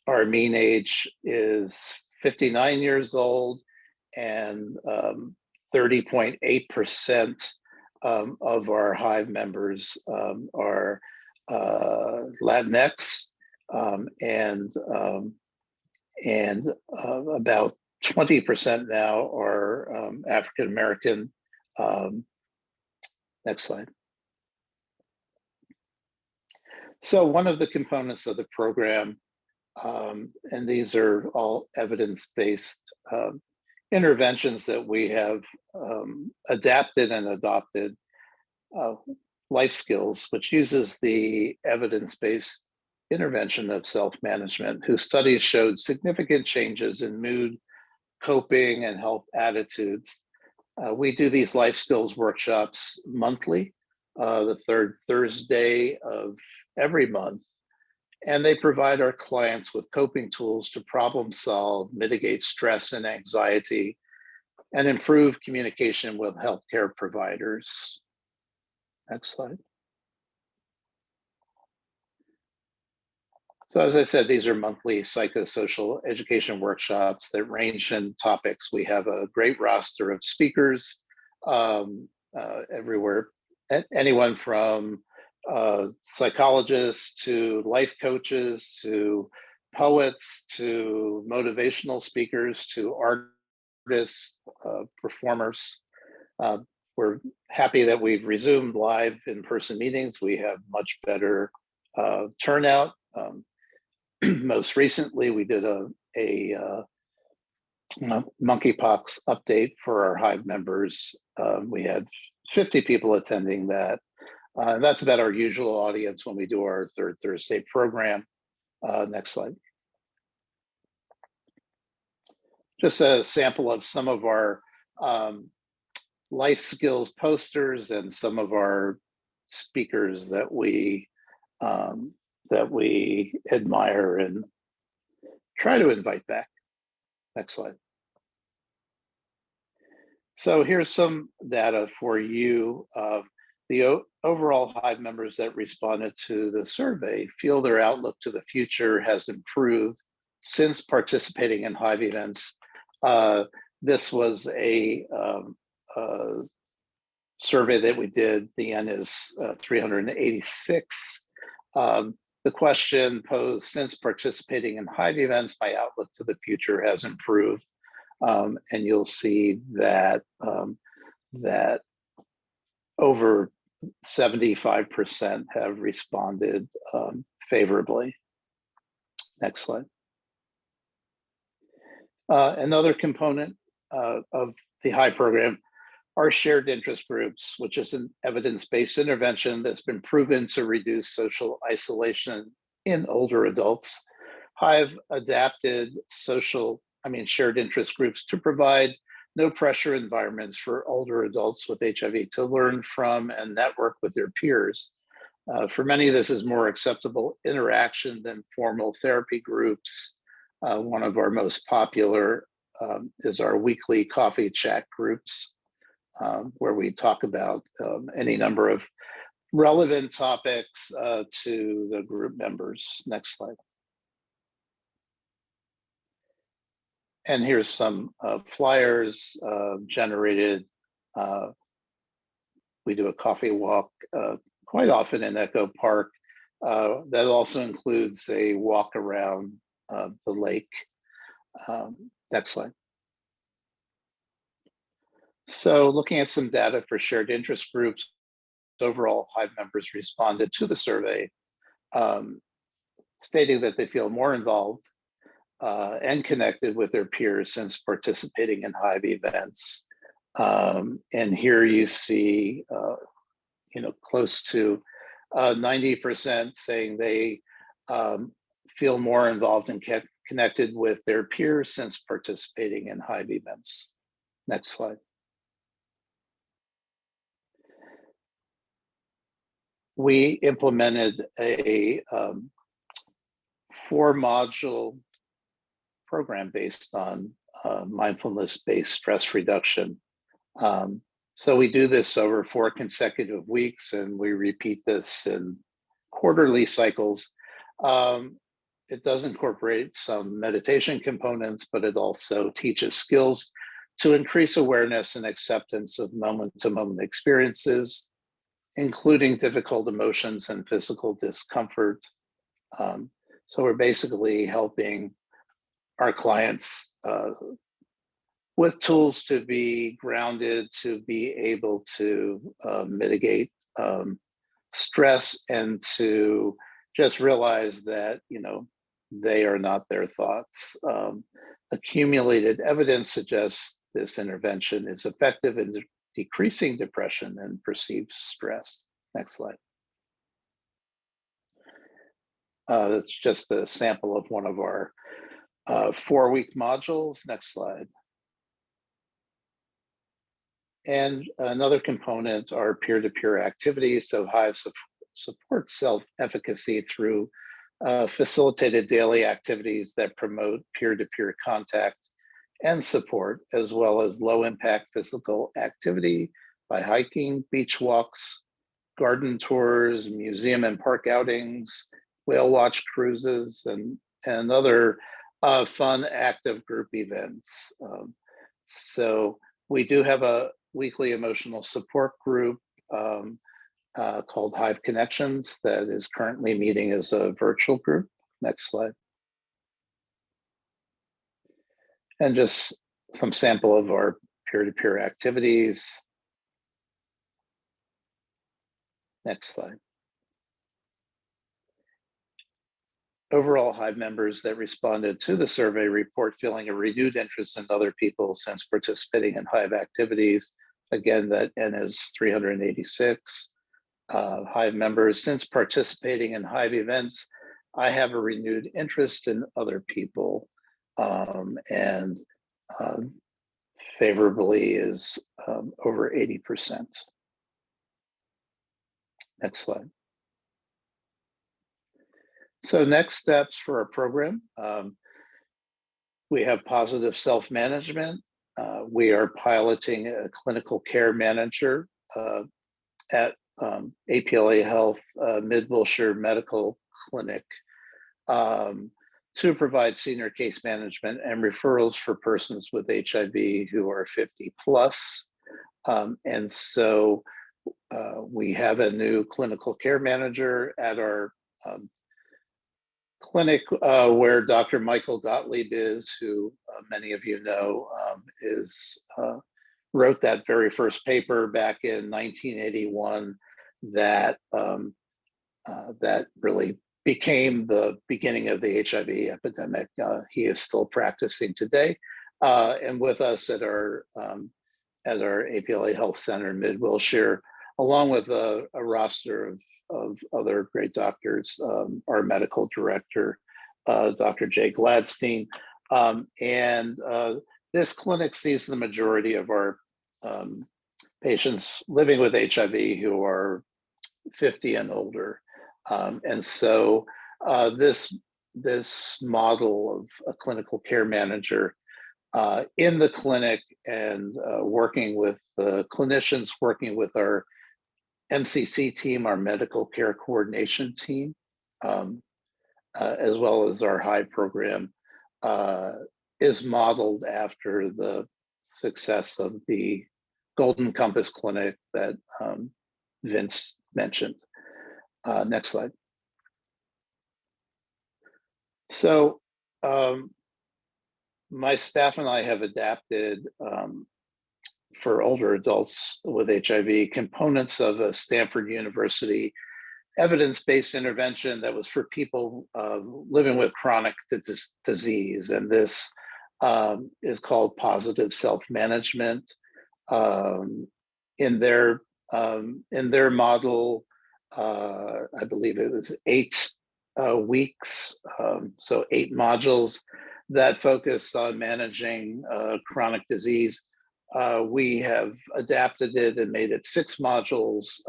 Our mean age is 59 years old, and 30.8% of our HIVE members are Latinx, and about 20% now are African American. Next slide. So one of the components of the program, and these are all evidence-based interventions that we have adapted and adopted, life skills, which uses the evidence-based intervention of self-management, whose studies showed significant changes in mood, coping, and health attitudes. We do these life skills workshops monthly, the 3rd Thursday of every month, and they provide our clients with coping tools to problem solve, mitigate stress and anxiety, and improve communication with healthcare providers. Next slide. So as I said, these are monthly psychosocial education workshops that range in topics. We have a great roster of speakers everywhere, anyone from psychologists to life coaches to poets to motivational speakers to artists, performers. We're happy that we've resumed live in-person meetings. We have much better turnout. Most recently, we did a monkeypox update for our HIVE members. We had 50 people attending that. That's about our usual audience when we do our 3rd Thursday program. Next slide. Just a sample of some of our life skills posters and some of our speakers that we admire and try to invite back. Next slide. So here's some data for you. The overall HIVE members that responded to the survey feel their outlook to the future has improved since participating in HIVE events. This was a survey that we did. The N is 386. The question posed, since participating in HIVE events, my outlook to the future has improved. And you'll see that that over 75% have responded favorably. Next slide. Another component of the HIVE program are shared interest groups, which is an evidence-based intervention that's been proven to reduce social isolation in older adults. HIVE adapted shared interest groups to provide no pressure environments for older adults with HIV to learn from and network with their peers. For many, this is more acceptable interaction than formal therapy groups. One of our most popular is our weekly coffee chat groups, where we talk about any number of relevant topics to the group members. Next slide. And here's some flyers generated. We do a coffee walk quite often in Echo Park. That also includes a walk around the lake. Next slide. So looking at some data for shared interest groups, overall HIVE members responded to the survey, stating that they feel more involved, and connected with their peers since participating in Hiv events. And here you see, close to 90% saying they feel more involved and connected with their peers since participating in Hiv events. Next slide. We implemented a 4-module program based on mindfulness-based stress reduction. So we do this over 4 consecutive weeks, and we repeat this in quarterly cycles. It does incorporate some meditation components, but it also teaches skills to increase awareness and acceptance of moment-to-moment experiences, including difficult emotions and physical discomfort. So we're basically helping our clients with tools to be grounded, to be able to mitigate stress, and to just realize that, they are not their thoughts. Accumulated evidence suggests this intervention is effective in decreasing depression and perceived stress. Next slide. That's just a sample of one of our 4-week modules. Next slide. And another component are peer-to-peer activities. So Hive supports self-efficacy through facilitated daily activities that promote peer-to-peer contact and support, as well as low-impact physical activity by hiking, beach walks, garden tours, museum and park outings, whale watch cruises, and other fun, active group events. So we do have a weekly emotional support group called Hive Connections that is currently meeting as a virtual group. Next slide. And just some sample of our peer-to-peer activities. Next slide. Overall, Hive members that responded to the survey report feeling a renewed interest in other people since participating in Hive activities. Again, that N is 386. Hive members, since participating in Hive events, I have a renewed interest in other people, and favorably is over 80%. Next slide. So next steps for our program. We have positive self-management. We are piloting a clinical care manager at APLA Health Mid-Wilshire Medical Clinic to provide senior case management and referrals for persons with HIV who are 50 plus. And so we have a new clinical care manager at our clinic where Dr. Michael Gottlieb is, who many of you know, wrote that very first paper back in 1981 that that really became the beginning of the HIV epidemic. He is still practicing today, and with us at our APLA Health Center Mid-Wilshire, along with a roster of other great doctors, our medical director, Dr. Jay Gladstein. And this clinic sees the majority of our patients living with HIV who are 50 and older. And so this model of a clinical care manager in the clinic and working with the clinicians, working with our MCC team, our medical care coordination team, as well as our Hive program, is modeled after the success of the Golden Compass Clinic that Vince mentioned. Next slide. So my staff and I have adapted for older adults with HIV components of a Stanford University evidence-based intervention that was for people living with chronic disease. And this is called positive self-management. In their model, I believe it was 8 weeks, so 8 modules that focused on managing chronic disease. We have adapted it and made it 6 modules,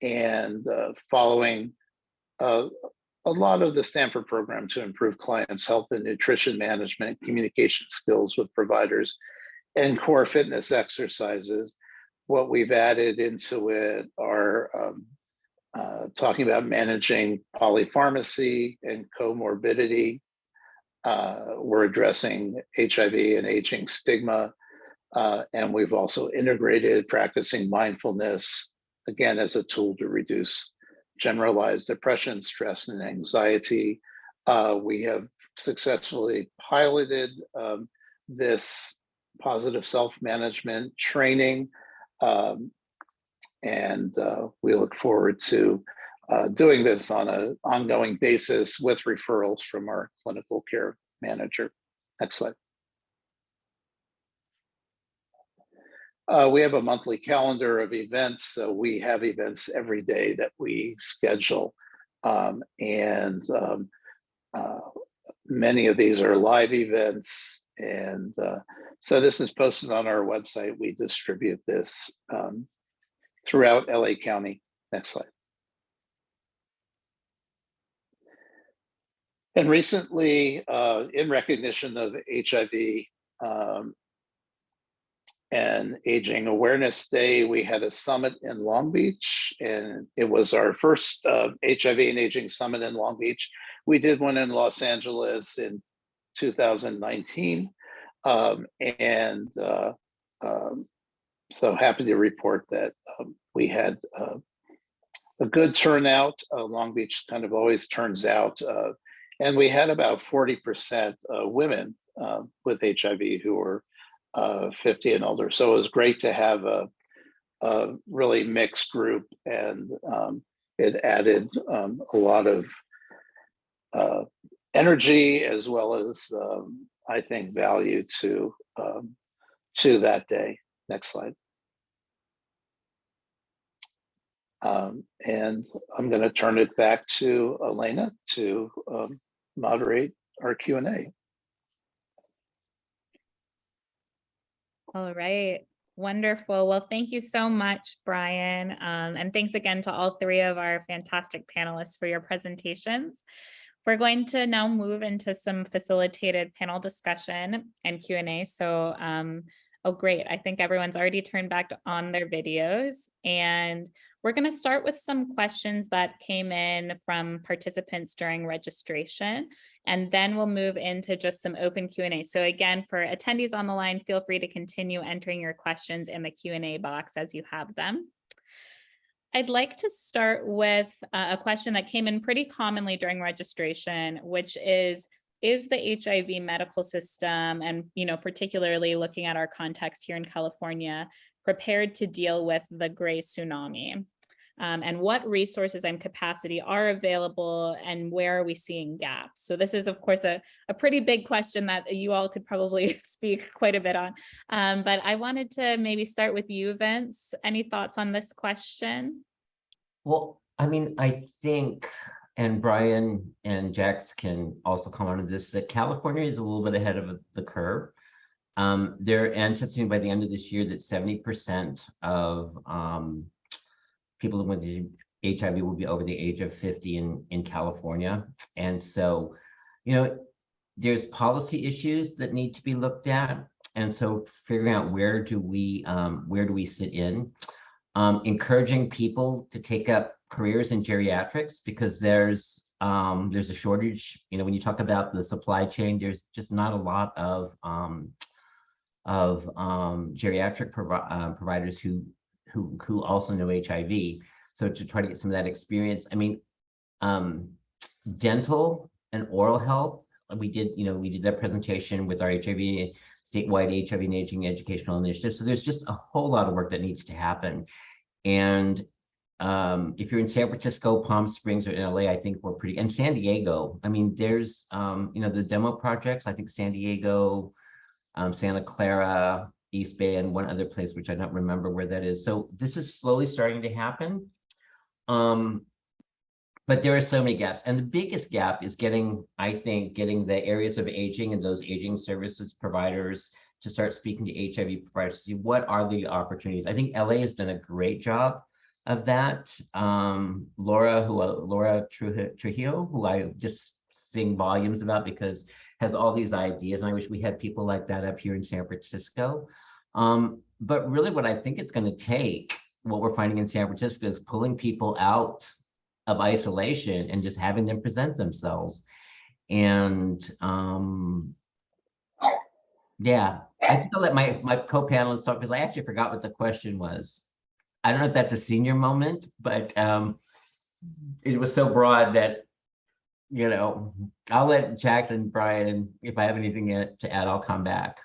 and following a lot of the Stanford program to improve clients' health and nutrition management, communication skills with providers, and core fitness exercises. What we've added into it are talking about managing polypharmacy and comorbidity. We're addressing HIV and aging stigma. And we've also integrated practicing mindfulness, again, as a tool to reduce generalized depression, stress, and anxiety. We have successfully piloted this positive self-management training. And we look forward to doing this on an ongoing basis with referrals from our clinical care manager. Next slide. We have a monthly calendar of events. So we have events every day that we schedule. Many of these are live events. And so this is posted on our website. We distribute this throughout LA County. Next slide. And recently, in recognition of HIV and Aging Awareness Day, we had a summit in Long Beach, and it was our first HIV and Aging Summit in Long Beach. We did one in Los Angeles in 2019, so happy to report that we had a good turnout. Long Beach kind of always turns out, and we had about 40% women with HIV who were 50 and older. So it was great to have a really mixed group, and it added a lot of energy as well as I think value to that day. Next slide. And I'm going to turn it back to Elena to moderate our Q&A. All right. Wonderful. Well, thank you so much, Brian. And thanks again to all 3 of our fantastic panelists for your presentations. We're going to now move into some facilitated panel discussion and Q&A. So, oh, great. I think everyone's already turned back on their videos. And we're going to start with some questions that came in from participants during registration, and then we'll move into just some open Q&A. So again, for attendees on the line, feel free to continue entering your questions in the Q&A box as you have them. I'd like to start with a question that came in pretty commonly during registration, which is the HIV medical system, and particularly looking at our context here in California, prepared to deal with the gray tsunami? And what resources and capacity are available, and where are we seeing gaps? So this is, of course, a pretty big question that you all could probably speak quite a bit on. But I wanted to maybe start with you, Vince. Any thoughts on this question? Well, I mean, I think, and Brian and Jax can also comment on this, that California is a little bit ahead of the curve. They're anticipating by the end of this year that 70% of people with HIV will be over the age of 50 in California. And so, there's policy issues that need to be looked at. And so figuring out where do we sit in, encouraging people to take up careers in geriatrics, because there's a shortage. When you talk about the supply chain, there's just not a lot of geriatric providers who also know HIV. So to try to get some of that experience, I mean, dental and oral health, we did that presentation with our statewide HIV and Aging Educational Initiative. So there's just a whole lot of work that needs to happen. And if you're in San Francisco, Palm Springs, or in LA, I think we're pretty, and San Diego. I mean, there's, the demo projects, I think San Diego, Santa Clara, East Bay, and one other place, which I don't remember where that is. So this is slowly starting to happen. But there are so many gaps. And the biggest gap is getting the areas of aging and those aging services providers to start speaking to HIV providers to see what are the opportunities. I think LA has done a great job of that. Laura Trujillo, who I just sing volumes about because has all these ideas, and I wish we had people like that up here in San Francisco. But really what I think it's going to take, what we're finding in San Francisco, is pulling people out of isolation and just having them present themselves. And yeah, I think I'll let my co-panelists talk, because I actually forgot what the question was. I don't know if that's a senior moment, but it was so broad that, I'll let Jackson, Brian, and if I have anything to add, I'll come back.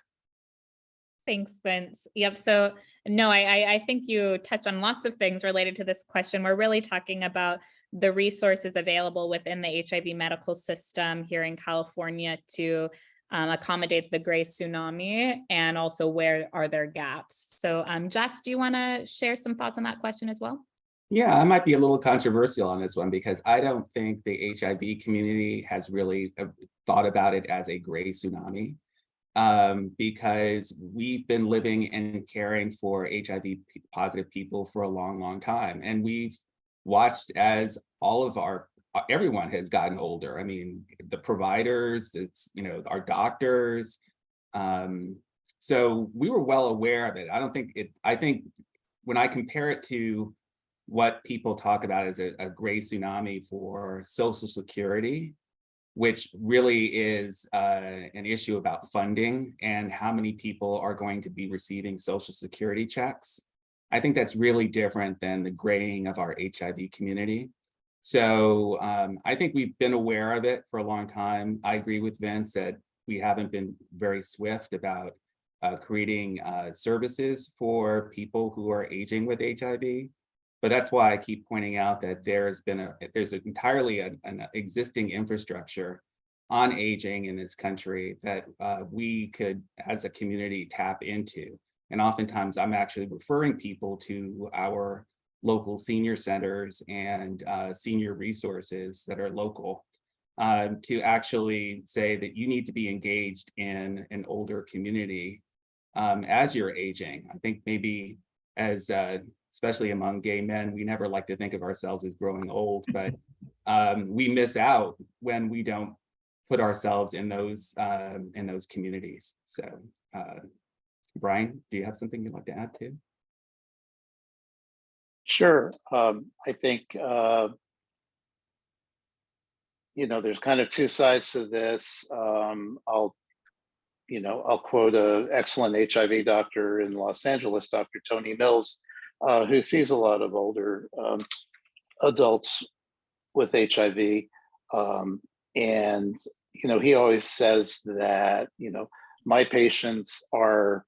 Thanks, Vince. Yep. So no, I think you touched on lots of things related to this question. We're really talking about the resources available within the HIV medical system here in California to accommodate the gray tsunami, and also where are there gaps. So Jax, do you want to share some thoughts on that question as well? Yeah, I might be a little controversial on this one, because I don't think the HIV community has really thought about it as a gray tsunami, because we've been living and caring for HIV positive people for a long, long time. And we've watched as everyone has gotten older. I mean, the providers, our doctors. So we were well aware of it. I think when I compare it to what people talk about as a gray tsunami for Social Security, which really is an issue about funding and how many people are going to be receiving Social Security checks. I think that's really different than the graying of our HIV community. So I think we've been aware of it for a long time. I agree with Vince that we haven't been very swift about creating services for people who are aging with HIV. But that's why I keep pointing out that there's entirely an existing infrastructure on aging in this country that we could, as a community, tap into. And oftentimes I'm actually referring people to our local senior centers and senior resources that are local to actually say that you need to be engaged in an older community as you're aging. I think maybe as especially among gay men, we never like to think of ourselves as growing old, but we miss out when we don't put ourselves in those communities. So, Brian, do you have something you'd like to add to? Sure. I think there's kind of two sides to this. I'll quote an excellent HIV doctor in Los Angeles, Dr. Tony Mills, who sees a lot of older adults with HIV. And, he always says that, my patients are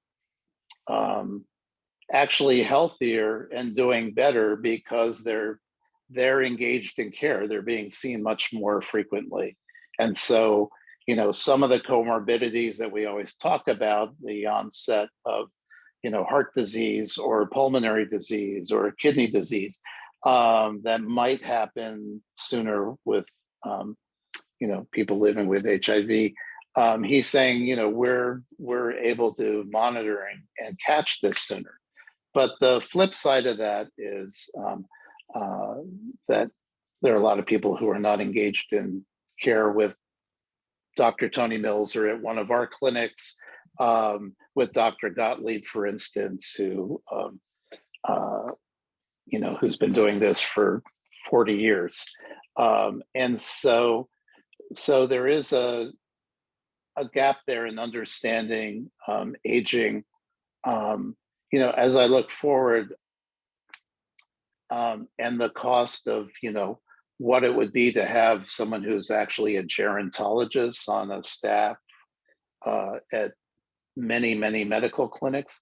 actually healthier and doing better because they're engaged in care. They're being seen much more frequently. And so, some of the comorbidities that we always talk about, the onset of heart disease or pulmonary disease or kidney disease, that might happen sooner with people living with HIV. He's saying we're able to monitor and catch this sooner. But the flip side of that is that there are a lot of people who are not engaged in care with Dr. Tony Mills or at one of our clinics, with Dr. Gottlieb, for instance, who who's been doing this for 40 years. And so there is a gap there in understanding aging. As I look forward, and the cost of what it would be to have someone who's actually a gerontologist on a staff at many medical clinics,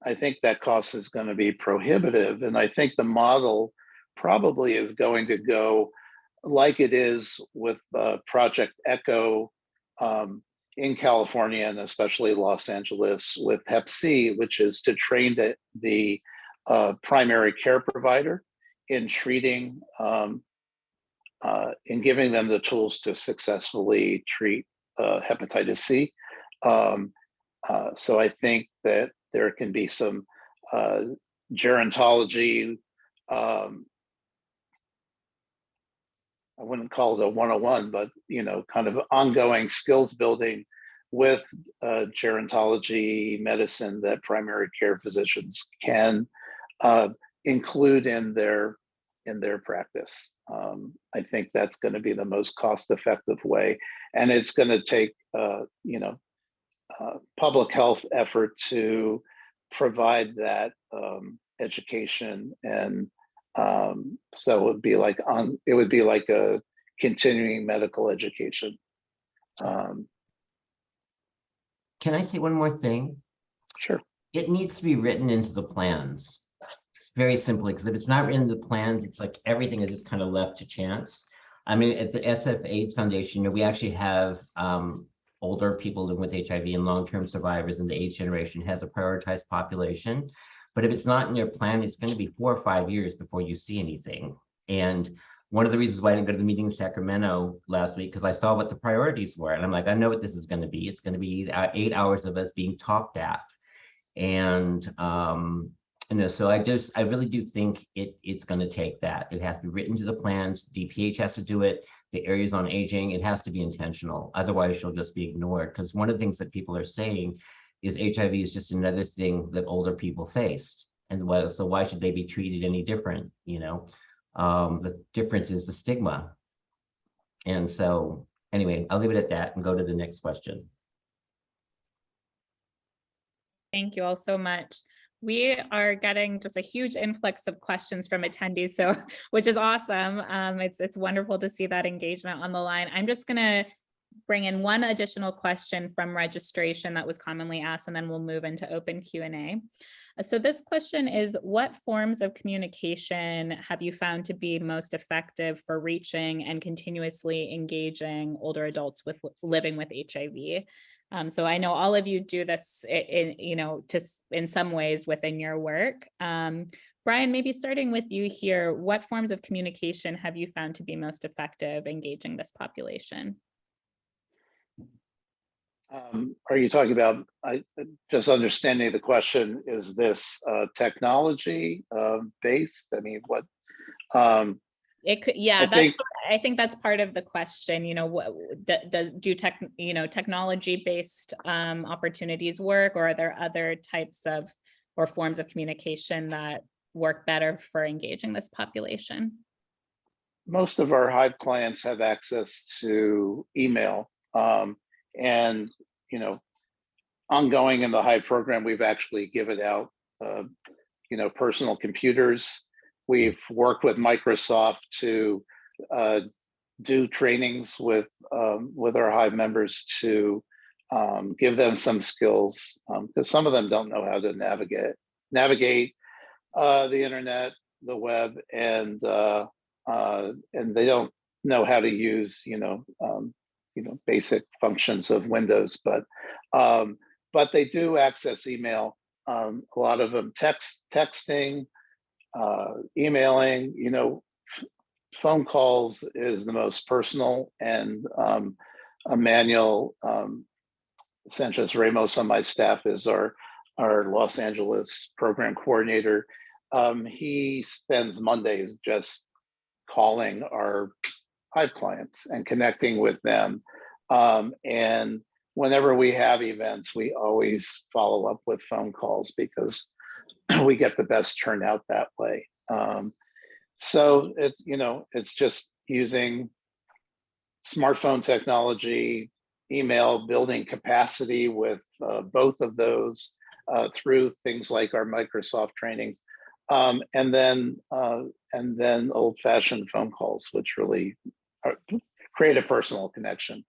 I think that cost is going to be prohibitive. And I think the model probably is going to go like it is with Project Echo in California and especially Los Angeles with Hep C, which is to train the primary care provider in treating, in giving them the tools to successfully treat hepatitis C. So I think that there can be some gerontology, I wouldn't call it a 101, but kind of ongoing skills building with gerontology medicine that primary care physicians can include in their practice. I think that's going to be the most cost-effective way, and it's going to take public health effort to provide that education, and so it would be like a continuing medical education. Can I say one more thing? Sure. It needs to be written into the plans. Very simply, because if it's not written into the plans, it's like everything is just kind of left to chance. I mean, at the SF AIDS Foundation, we actually have older people living with HIV and long-term survivors, and the AIDS generation has a prioritized population. But if it's not in your plan, it's going to be 4 or 5 years before you see anything. And one of the reasons why I didn't go to the meeting in Sacramento last week, because I saw what the priorities were. And I'm like, I know what this is going to be. It's going to be 8 hours of us being talked at. And so I really do think it's going to take that. It has to be written to the plans. DPH has to do it. The areas on aging, it has to be intentional. Otherwise, she'll just be ignored. Because one of the things that people are saying is HIV is just another thing that older people face. And so why should they be treated any different? The difference is the stigma. And so anyway, I'll leave it at that and go to the next question. Thank you all so much. We are getting just a huge influx of questions from attendees, so which is awesome. It's wonderful to see that engagement on the line. I'm just going to bring in one additional question from registration that was commonly asked, and then we'll move into open Q&A. So this question is, what forms of communication have you found to be most effective for reaching and continuously engaging older adults with living with HIV? So I know all of you do this in some ways within your work. Brian, maybe starting with you here, what forms of communication have you found to be most effective engaging this population? Are you talking about, just understanding the question, is this technology based? I mean, what? It could, yeah, I think that's part of the question. What do technology-based opportunities work, or are there other types of or forms of communication that work better for engaging this population? Most of our Hive clients have access to email, and ongoing in the Hive program, we've actually given out personal computers. We've worked with Microsoft to do trainings with our Hive members to give them some skills, because some of them don't know how to navigate the internet, the web, and they don't know how to use basic functions of Windows, but they do access email. A lot of them texting, emailing. Phone calls is the most personal, and Emmanuel Sanchez Ramos on my staff is our Los Angeles program coordinator. He spends Mondays just calling our Hive clients and connecting with them. And whenever we have events, we always follow up with phone calls because we get the best turnout that way. So it's just using smartphone technology, email, building capacity with both of those through things like our Microsoft trainings, and then old-fashioned phone calls, which really create a personal connection.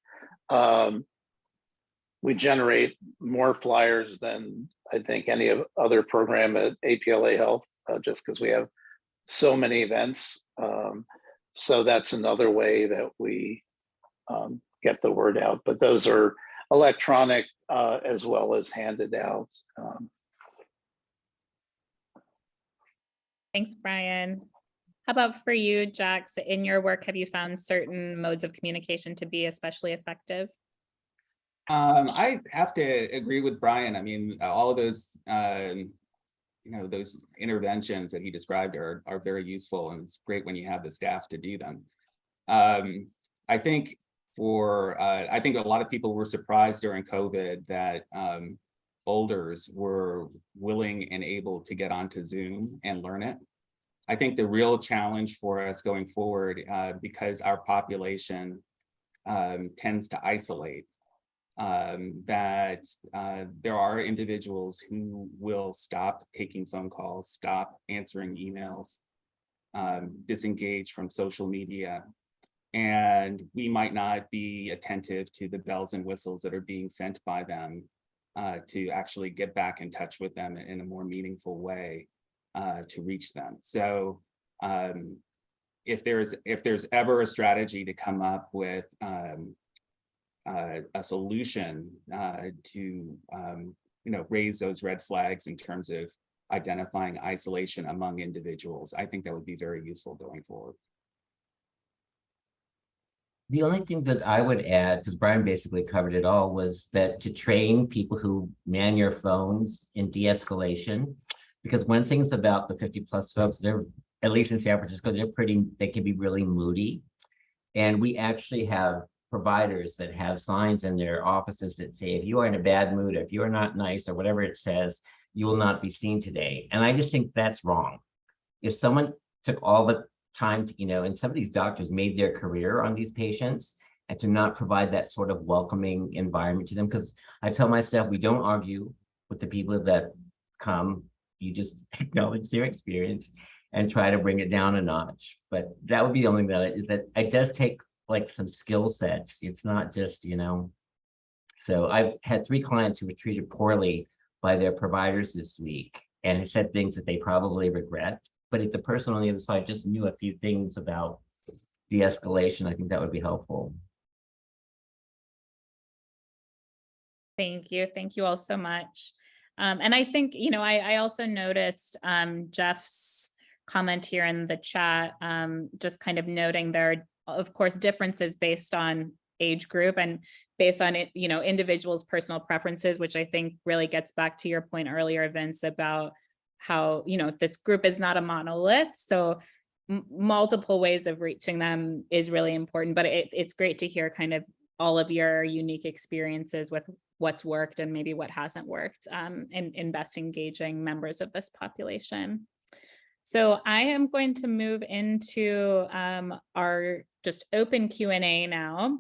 we generate more flyers than I think any other program at APLA Health, just because we have so many events. So that's another way that we get the word out. But those are electronic as well as handed out. Thanks, Brian. How about for you, Jax? In your work, have you found certain modes of communication to be especially effective? I have to agree with Brian. I mean, all of those, those interventions that he described are very useful, and it's great when you have the staff to do them. I think I think a lot of people were surprised during COVID that olders were willing and able to get onto Zoom and learn it. I think the real challenge for us going forward, because our population tends to isolate, that there are individuals who will stop taking phone calls, stop answering emails, disengage from social media, and we might not be attentive to the bells and whistles that are being sent by them to actually get back in touch with them in a more meaningful way to reach them. So if there's ever a strategy to come up with a solution to raise those red flags in terms of identifying isolation among individuals, I think that would be very useful going forward. The only thing that I would add, because Brian basically covered it all, was that to train people who man your phones in de-escalation, because one thing's about the 50+ folks, they're, at least in San Francisco, they can be really moody. And we actually have providers that have signs in their offices that say, if you are in a bad mood, if you are not nice, or whatever it says, you will not be seen today. And I just think that's wrong. If someone took all the time to, and some of these doctors made their career on these patients, and to not provide that sort of welcoming environment to them, because I tell my staff, we don't argue with the people that come, you just acknowledge their experience and try to bring it down a notch. But that would be the only thing that is that it does take like some skill sets. It's not just, So I've had 3 clients who were treated poorly by their providers this week and have said things that they probably regret. But if the person on the other side just knew a few things about de-escalation, I think that would be helpful. Thank you. Thank you all so much. And I think, I also noticed Jeff's comment here in the chat, just kind of noting there are, of course, differences based on age group and based on it, individuals' personal preferences, which I think really gets back to your point earlier, Vince, about how, this group is not a monolith. So multiple ways of reaching them is really important, but it's great to hear kind of all of your unique experiences with what's worked and maybe what hasn't worked in best engaging members of this population. So I am going to move into our just open Q&A now.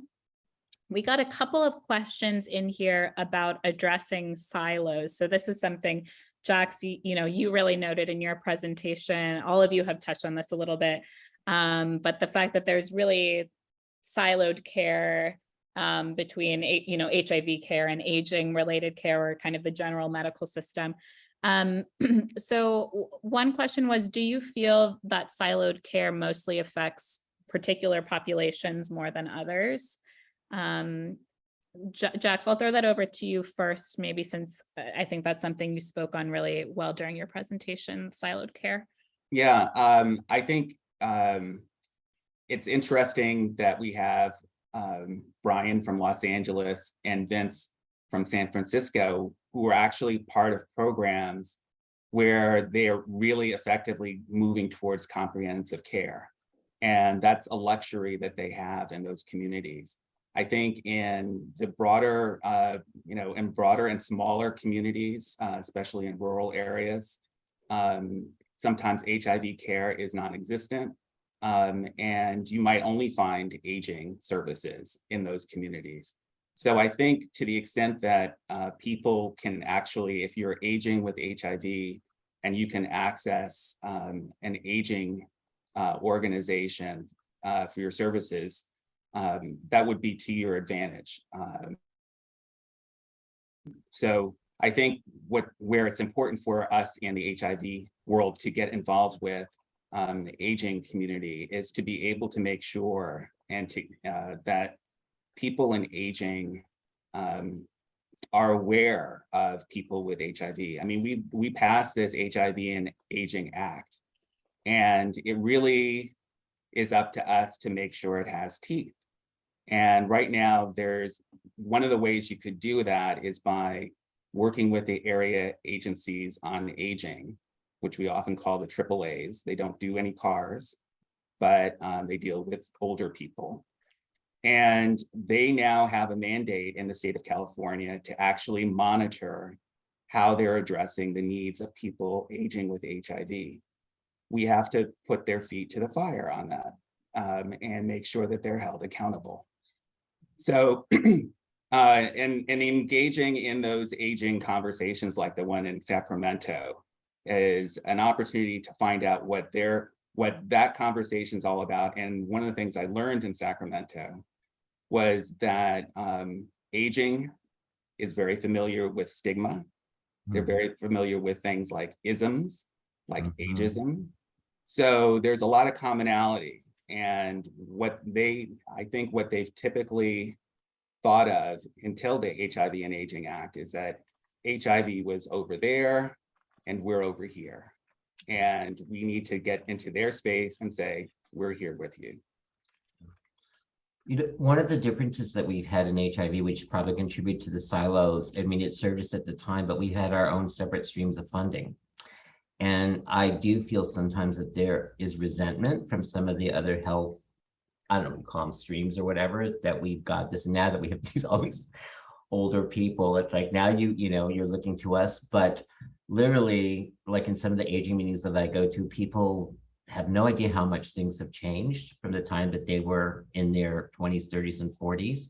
We got a couple of questions in here about addressing silos. So this is something, Jax, you really noted in your presentation. All of you have touched on this a little bit, but the fact that there's really siloed care between HIV care and aging related care, or kind of the general medical system. So one question was, do you feel that siloed care mostly affects particular populations more than others? Jax, I'll throw that over to you first, maybe, since I think that's something you spoke on really well during your presentation, siloed care. Yeah, I think it's interesting that we have Brian from Los Angeles and Vince from San Francisco, who are actually part of programs where they are really effectively moving towards comprehensive care. And that's a luxury that they have in those communities. I think in the broader, in broader and smaller communities, especially in rural areas, sometimes HIV care is non-existent. And you might only find aging services in those communities. So I think to the extent that people can actually, if you're aging with HIV and you can access an aging organization for your services, that would be to your advantage. So I think where it's important for us in the HIV world to get involved with the aging community is to be able to make sure and to that people in aging are aware of people with HIV. I mean, we passed this HIV and Aging Act, and it really is up to us to make sure it has teeth. And right now, there's one of the ways you could do that is by working with the area agencies on aging, which we often call the AAAs. They don't do any cars, but they deal with older people. And they now have a mandate in the state of California to actually monitor how they're addressing the needs of people aging with HIV. We have to put their feet to the fire on that and make sure that they're held accountable. So, and engaging in those aging conversations like the one in Sacramento is an opportunity to find out what that conversation is all about. And one of the things I learned in Sacramento was that aging is very familiar with stigma. They're very familiar with things like isms, like ageism. So there's a lot of commonality. And I think what they've typically thought of until the HIV and Aging Act is that HIV was over there and we're over here. And we need to get into their space and say, we're here with you. You know, one of the differences that we've had in HIV, which probably contribute to the silos, I mean, it served us at the time, but we had our own separate streams of funding. And I do feel sometimes that there is resentment from some of the other health, I don't know, call them streams or whatever, that we've got this. And now that we have these all these older people, it's like now you're looking to us. But literally, like in some of the aging meetings that I go to, people have no idea how much things have changed from the time that they were in their 20s, 30s, and 40s.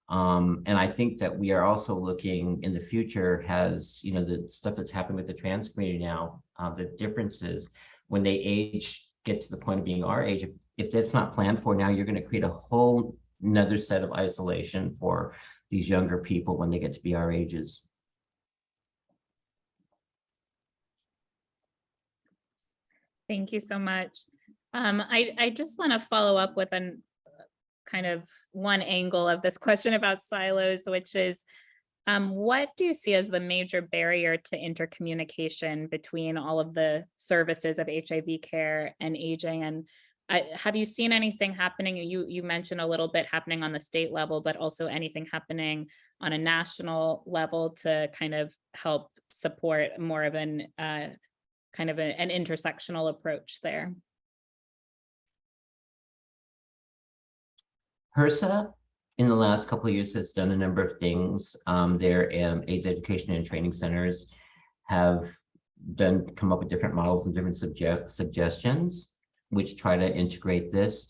And I think that we are also looking in the future has, the stuff that's happening with the trans community now, the differences when they age, get to the point of being our age. If that's not planned for now, you're going to create a whole another set of isolation for these younger people when they get to be our ages. Thank you so much. I just want to follow up with kind of one angle of this question about silos, which is what do you see as the major barrier to intercommunication between all of the services of HIV care and aging? And have you seen anything happening? You mentioned a little bit happening on the state level, but also anything happening on a national level to kind of help support more of an kind of an intersectional approach there? HRSA in the last couple of years has done a number of things. Their AIDS education and training centers have come up with different models and different suggestions, which try to integrate this.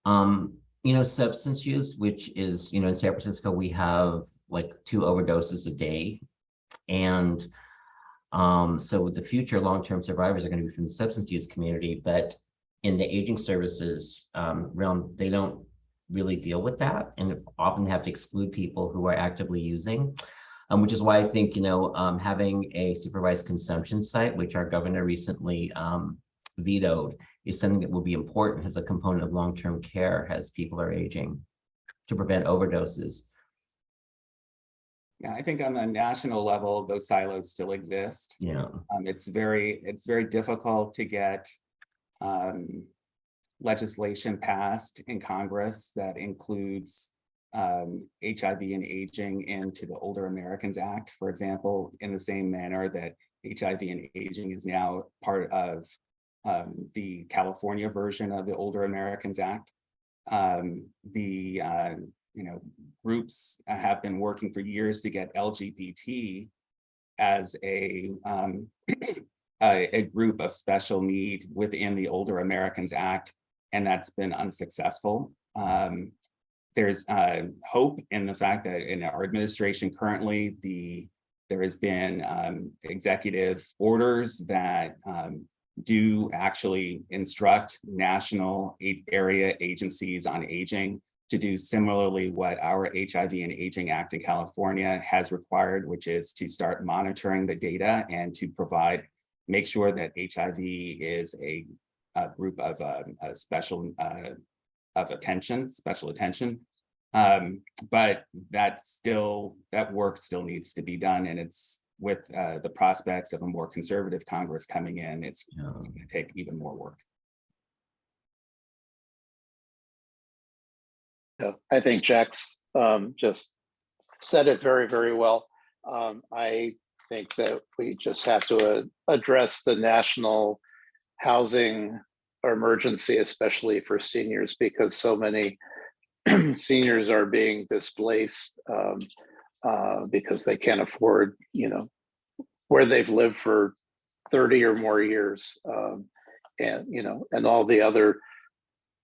Substance use, which is, in San Francisco, we have like 2 overdoses a day. And so the future long-term survivors are going to be from the substance use community, but in the aging services realm, they don't really deal with that and often have to exclude people who are actively using, which is why I think, having a supervised consumption site, which our governor recently vetoed, is something that will be important as a component of long-term care as people are aging to prevent overdoses. Yeah, I think on the national level, those silos still exist. Yeah. It's very difficult to get legislation passed in Congress that includes HIV and aging into the Older Americans Act, for example, in the same manner that HIV and aging is now part of the California version of the Older Americans Act. Groups have been working for years to get Lgbt as a group of special need within the Older Americans Act, and that's been unsuccessful. There's hope in the fact that in our administration currently, there has been executive orders that do actually instruct national area agencies on aging to do similarly what our HIV and Aging Act in California has required, which is to start monitoring the data and to make sure that HIV is a group of special attention. But that work still needs to be done, and it's with the prospects of a more conservative Congress coming in, it's going to take even more work. Yeah, I think Jack's just said it very, very well. I think that we just have to address the national housing emergency, especially for seniors, because so many seniors are being displaced because they can't afford, where they've lived for 30 or more years, and all the other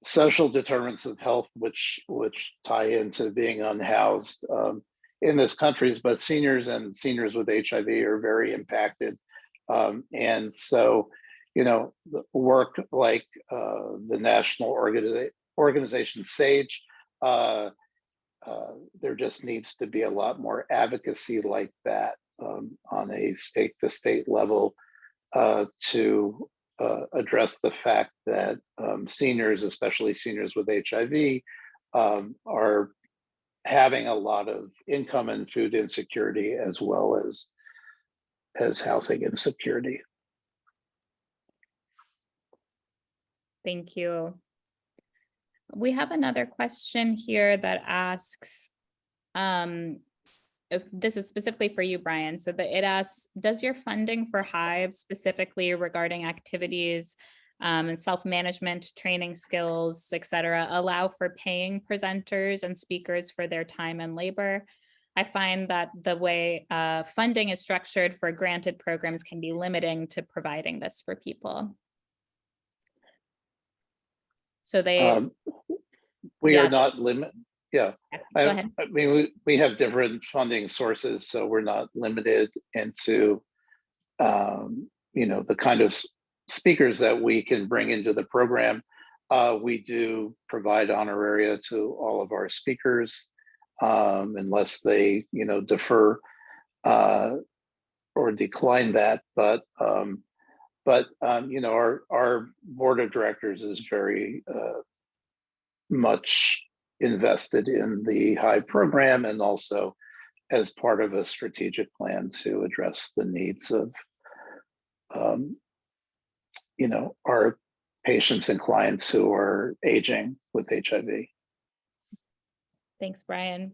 social determinants of health which tie into being unhoused in this country. But seniors and seniors with HIV are very impacted, and so the work like the national organization SAGE, there just needs to be a lot more advocacy like that on a state-to-state level to address the fact that seniors, especially seniors with HIV, are having a lot of income and food insecurity, as well as housing insecurity. Thank you. We have another question here that asks, if this is specifically for you, Brian. So it asks, does your funding for Hive, specifically regarding activities and self-management, training skills, et cetera, allow for paying presenters and speakers for their time and labor? I find that the way funding is structured for granted programs can be limiting to providing this for people. So we yeah. are not limit. Yeah, Go ahead. I mean, we have different funding sources, so we're not limited into, the kind of speakers that we can bring into the program. We do provide honoraria to all of our speakers, unless they, defer or decline that. But our board of directors is very much invested in the Hive program, and also as part of a strategic plan to address the needs of our patients and clients who are aging with HIV. Thanks, Brian.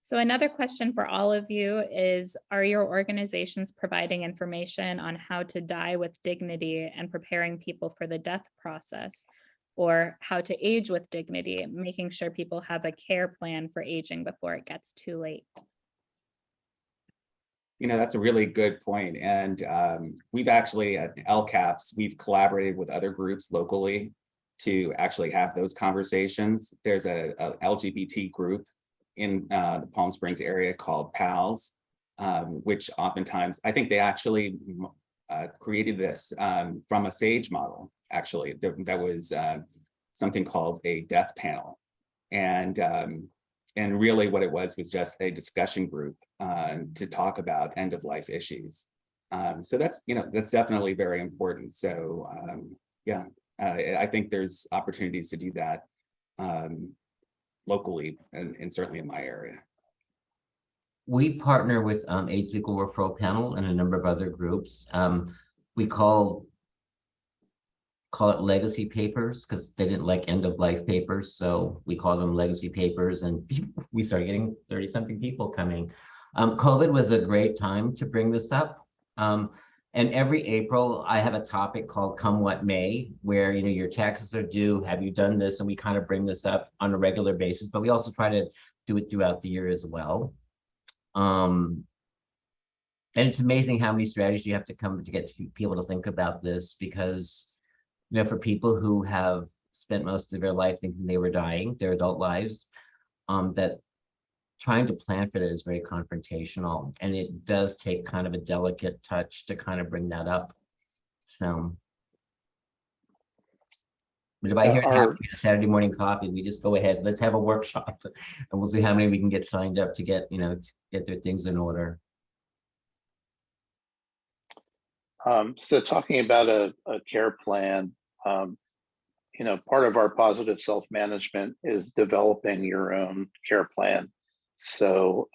So another question for all of you is, are your organizations providing information on how to die with dignity and preparing people for the death process, or how to age with dignity, making sure people have a care plan for aging before it gets too late? That's a really good point. And we've actually at LCAPS, we've collaborated with other groups locally to actually have those conversations. There's a LGBT group in the Palm Springs area called PALS, which oftentimes, I think they actually created this from a SAGE model. Actually, that was something called a death panel. And really what it was just a discussion group to talk about end of life issues. So that's definitely very important. So I think there's opportunities to do that locally and certainly in my area. We partner with AIDS Legal Referral Panel and a number of other groups. We call it legacy papers because they didn't like end of life papers, so we call them legacy papers, and we started getting 30-something people coming. COVID was a great time to bring this up, and every April I have a topic called Come What May, where your taxes are due, have you done this? And we kind of bring this up on a regular basis, but we also try to do it throughout the year as well. And it's amazing how many strategies you have to come to get people to think about this, because for people who have spent most of their life thinking they were dying, their adult lives, that trying to plan for that is very confrontational, and it does take kind of a delicate touch to kind of bring that up. So But if I Yeah, hear it our- happening at Saturday morning coffee, we just go ahead, let's have a workshop and we'll see how many we can get signed up to get, get their things in order. So talking about a care plan, part of our positive self-management is developing your own care plan. So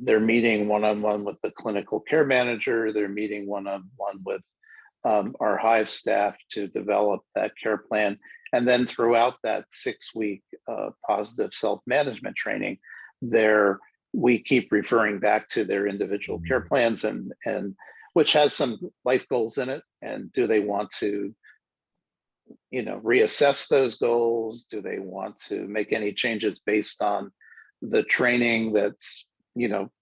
they're meeting one-on-one with the clinical care manager, they're meeting one-on-one with our Hive staff to develop that care plan. And then throughout that 6-week positive self-management training, we keep referring back to their individual care plans and which has some life goals in it. And do they want to, reassess those goals? Do they want to make any changes based on the training that's,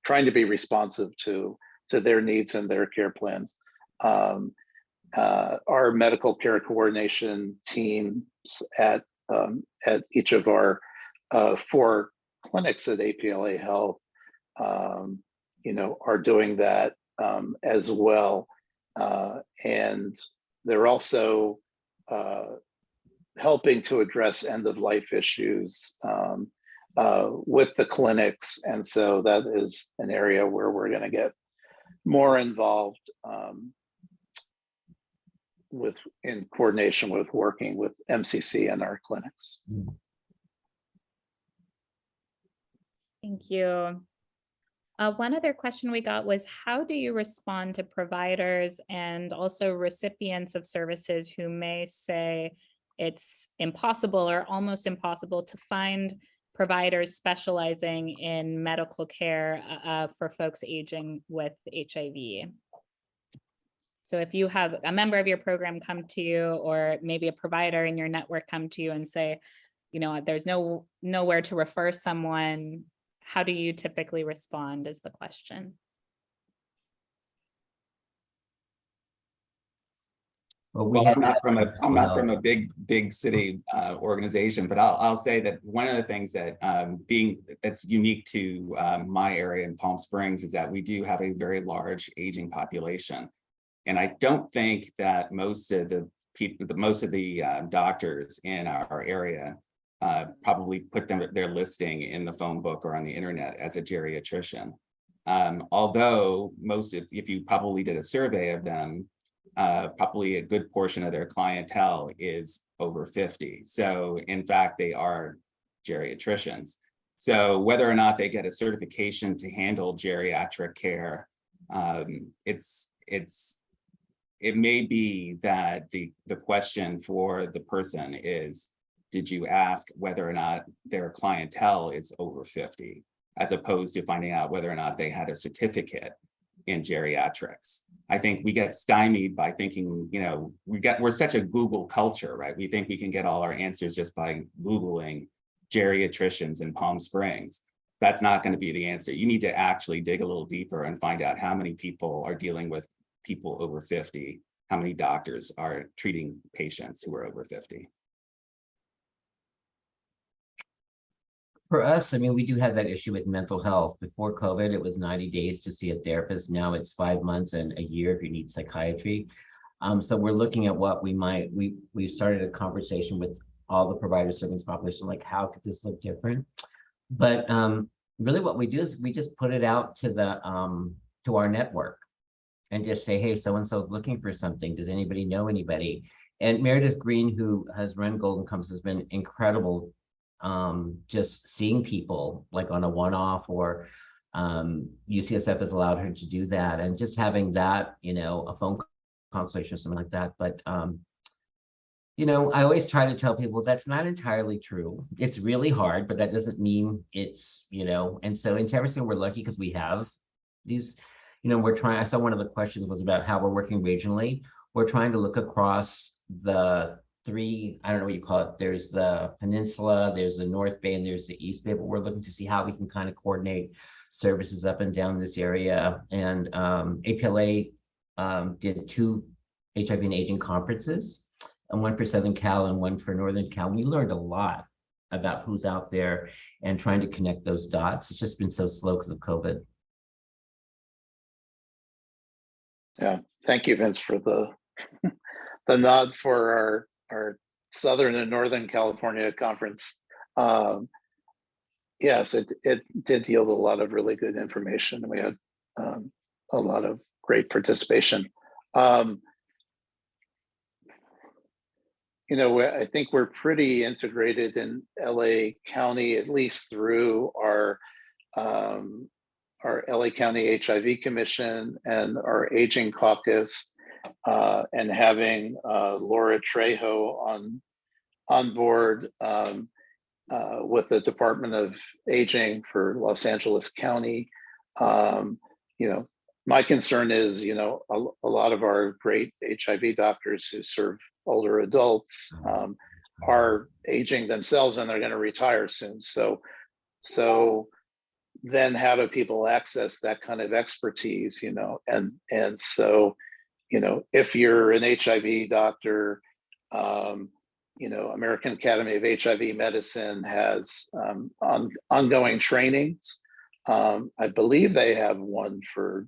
trying to be responsive to their needs and their care plans? Our medical care coordination teams at each of our 4 clinics at APLA Health, are doing that as well. And they're also helping to address end-of-life issues with the clinics. And so that is an area where we're going to get more involved in coordination with working with MCC and our clinics. Thank you. One other question we got was, how do you respond to providers and also recipients of services who may say it's impossible or almost impossible to find providers specializing in medical care for folks aging with HIV? So if you have a member of your program come to you, or maybe a provider in your network come to you and say, there's nowhere to refer someone, how do you typically respond is the question. Well, I'm not from a big city organization, but I'll say that one of the things that that's unique to my area in Palm Springs is that we do have a very large aging population. And I don't think that most of the doctors in our area probably put their listing in the phone book or on the internet as a geriatrician. Although if you probably did a survey of them, probably a good portion of their clientele is over 50. So in fact, they are geriatricians. So whether or not they get a certification to handle geriatric care, it may be that the question for the person is, did you ask whether or not their clientele is over 50, as opposed to finding out whether or not they had a certificate in geriatrics. I think we get stymied by thinking, we're such a Google culture, right? We think we can get all our answers just by Googling geriatricians in Palm Springs. That's not going to be the answer. You need to actually dig a little deeper and find out how many people are dealing with people over 50, how many doctors are treating patients who are over 50. For us, we do have that issue with mental health. Before COVID, it was 90 days to see a therapist. Now it's 5 months and a year if you need psychiatry. So we're looking at what we started a conversation with all the provider service population, like how could this look different? But really what we do is we just put it out to to our network and just say, hey, so-and-so is looking for something. Does anybody know anybody? And Meredith Green, who has run Golden Compass, has been incredible. Just seeing people like on a one-off, or UCSF has allowed her to do that, and just having that, a phone consultation or something like that. But I always try to tell people that's not entirely true. It's really hard, but that doesn't mean it's, and so in San Francisco, we're lucky because we have these, we're trying, I saw one of the questions was about how we're working regionally. We're trying to look across the 3, I don't know what you call it. There's the peninsula, there's the North Bay, and there's the East Bay, but we're looking to see how we can kind of coordinate services up and down this area. And APLA did 2 HIV and aging conferences, and one for Southern Cal and one for Northern Cal. We learned a lot about who's out there and trying to connect those dots. It's just been so slow because of COVID. Yeah, thank you, Vince, for the nod for Southern and Northern California conference, yes, it did yield a lot of really good information. We had a lot of great participation. You know, I think we're pretty integrated in LA County, at least through our LA County HIV Commission and our Aging Caucus, and having Laura Trejo on board with the Department of Aging for Los Angeles County. You know, my concern is, you know, a lot of our great HIV doctors who serve older adults are aging themselves and they're going to retire soon. So then how do people access that kind of expertise, you know? And so, you know, if you're an HIV doctor, you know, American Academy of HIV Medicine has ongoing trainings. I believe they have one for,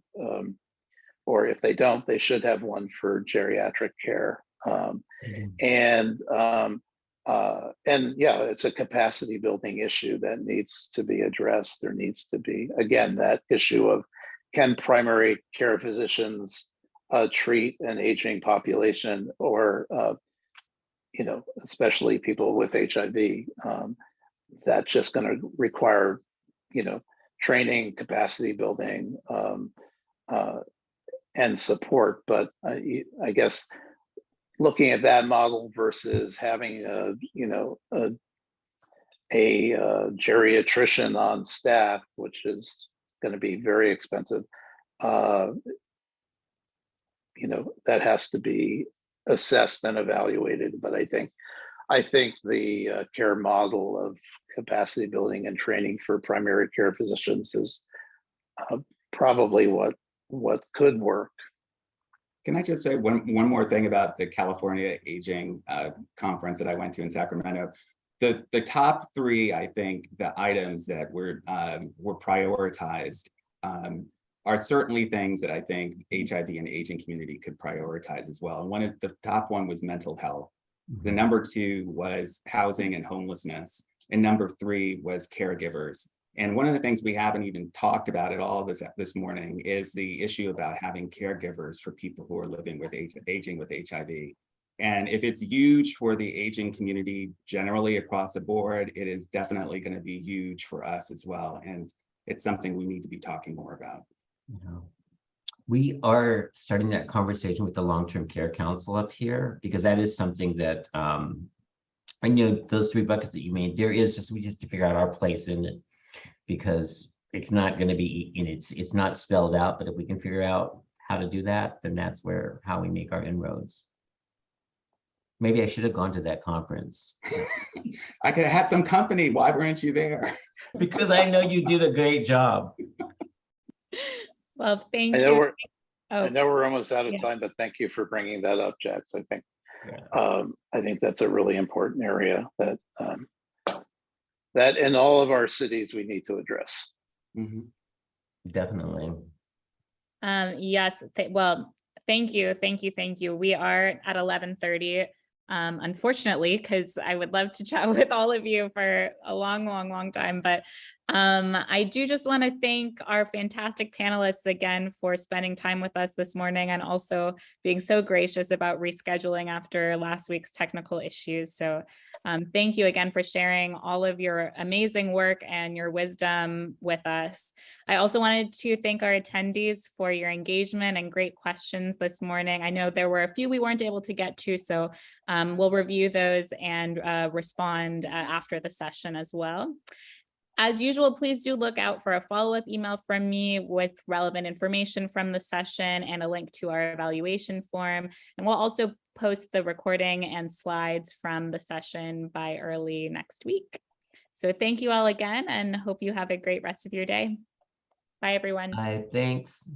or if they don't, they should have one for geriatric care. And yeah, it's a capacity building issue that needs to be addressed. There needs to be, again, that issue of, can primary care physicians treat an aging population, or you know, especially people with HIV, that's just going to require, you know, training, capacity building, and support. But I guess looking at that model versus having a, you know, a geriatrician on staff, which is going to be very expensive, you know, that has to be assessed and evaluated. But I think the care model of capacity building and training for primary care physicians is probably what could work. Can I just say one more thing about the California Aging Conference that I went to in Sacramento? The top three, I think, the items that were prioritized are certainly things that I think HIV and aging community could prioritize as well. And one of the top one was mental health. The number two was housing and homelessness. And number three was caregivers. And one of the things we haven't even talked about at all this morning is the issue about having caregivers for people who are living with aging with HIV. And if it's huge for the aging community generally across the board, it is definitely going to be huge for us as well. And it's something we need to be talking more about. Yeah. We are starting that conversation with the long-term care council up here, because that is something that I know those three buckets that you made, we just have to figure out our place in it, because it's not going to be in it's not spelled out. But if we can figure out how to do that, then that's how we make our inroads. Maybe I should have gone to that conference. I could have had some company. Why weren't you there? Because I know you did a great job. Well, thank you. I know we're almost out of time, but thank you for bringing that up, Jax. I think that's a really important area that that in all of our cities we need to address. Mm-hmm. Definitely. Yes. Well, thank you. We are at 11:30. Unfortunately, because I would love to chat with all of you for a long time, but I do just want to thank our fantastic panelists again for spending time with us this morning, and also being so gracious about rescheduling after last week's technical issues. So thank you again for sharing all of your amazing work and your wisdom with us. I also wanted to thank our attendees for your engagement and great questions this morning. I know there were a few we weren't able to get to, so we'll review those and respond after the session as well. As usual, please do look out for a follow-up email from me with relevant information from the session and a link to our evaluation form. And we'll also post the recording and slides from the session by early next week. So thank you all again, and hope you have a great rest of your day. Bye, everyone. Bye, thanks.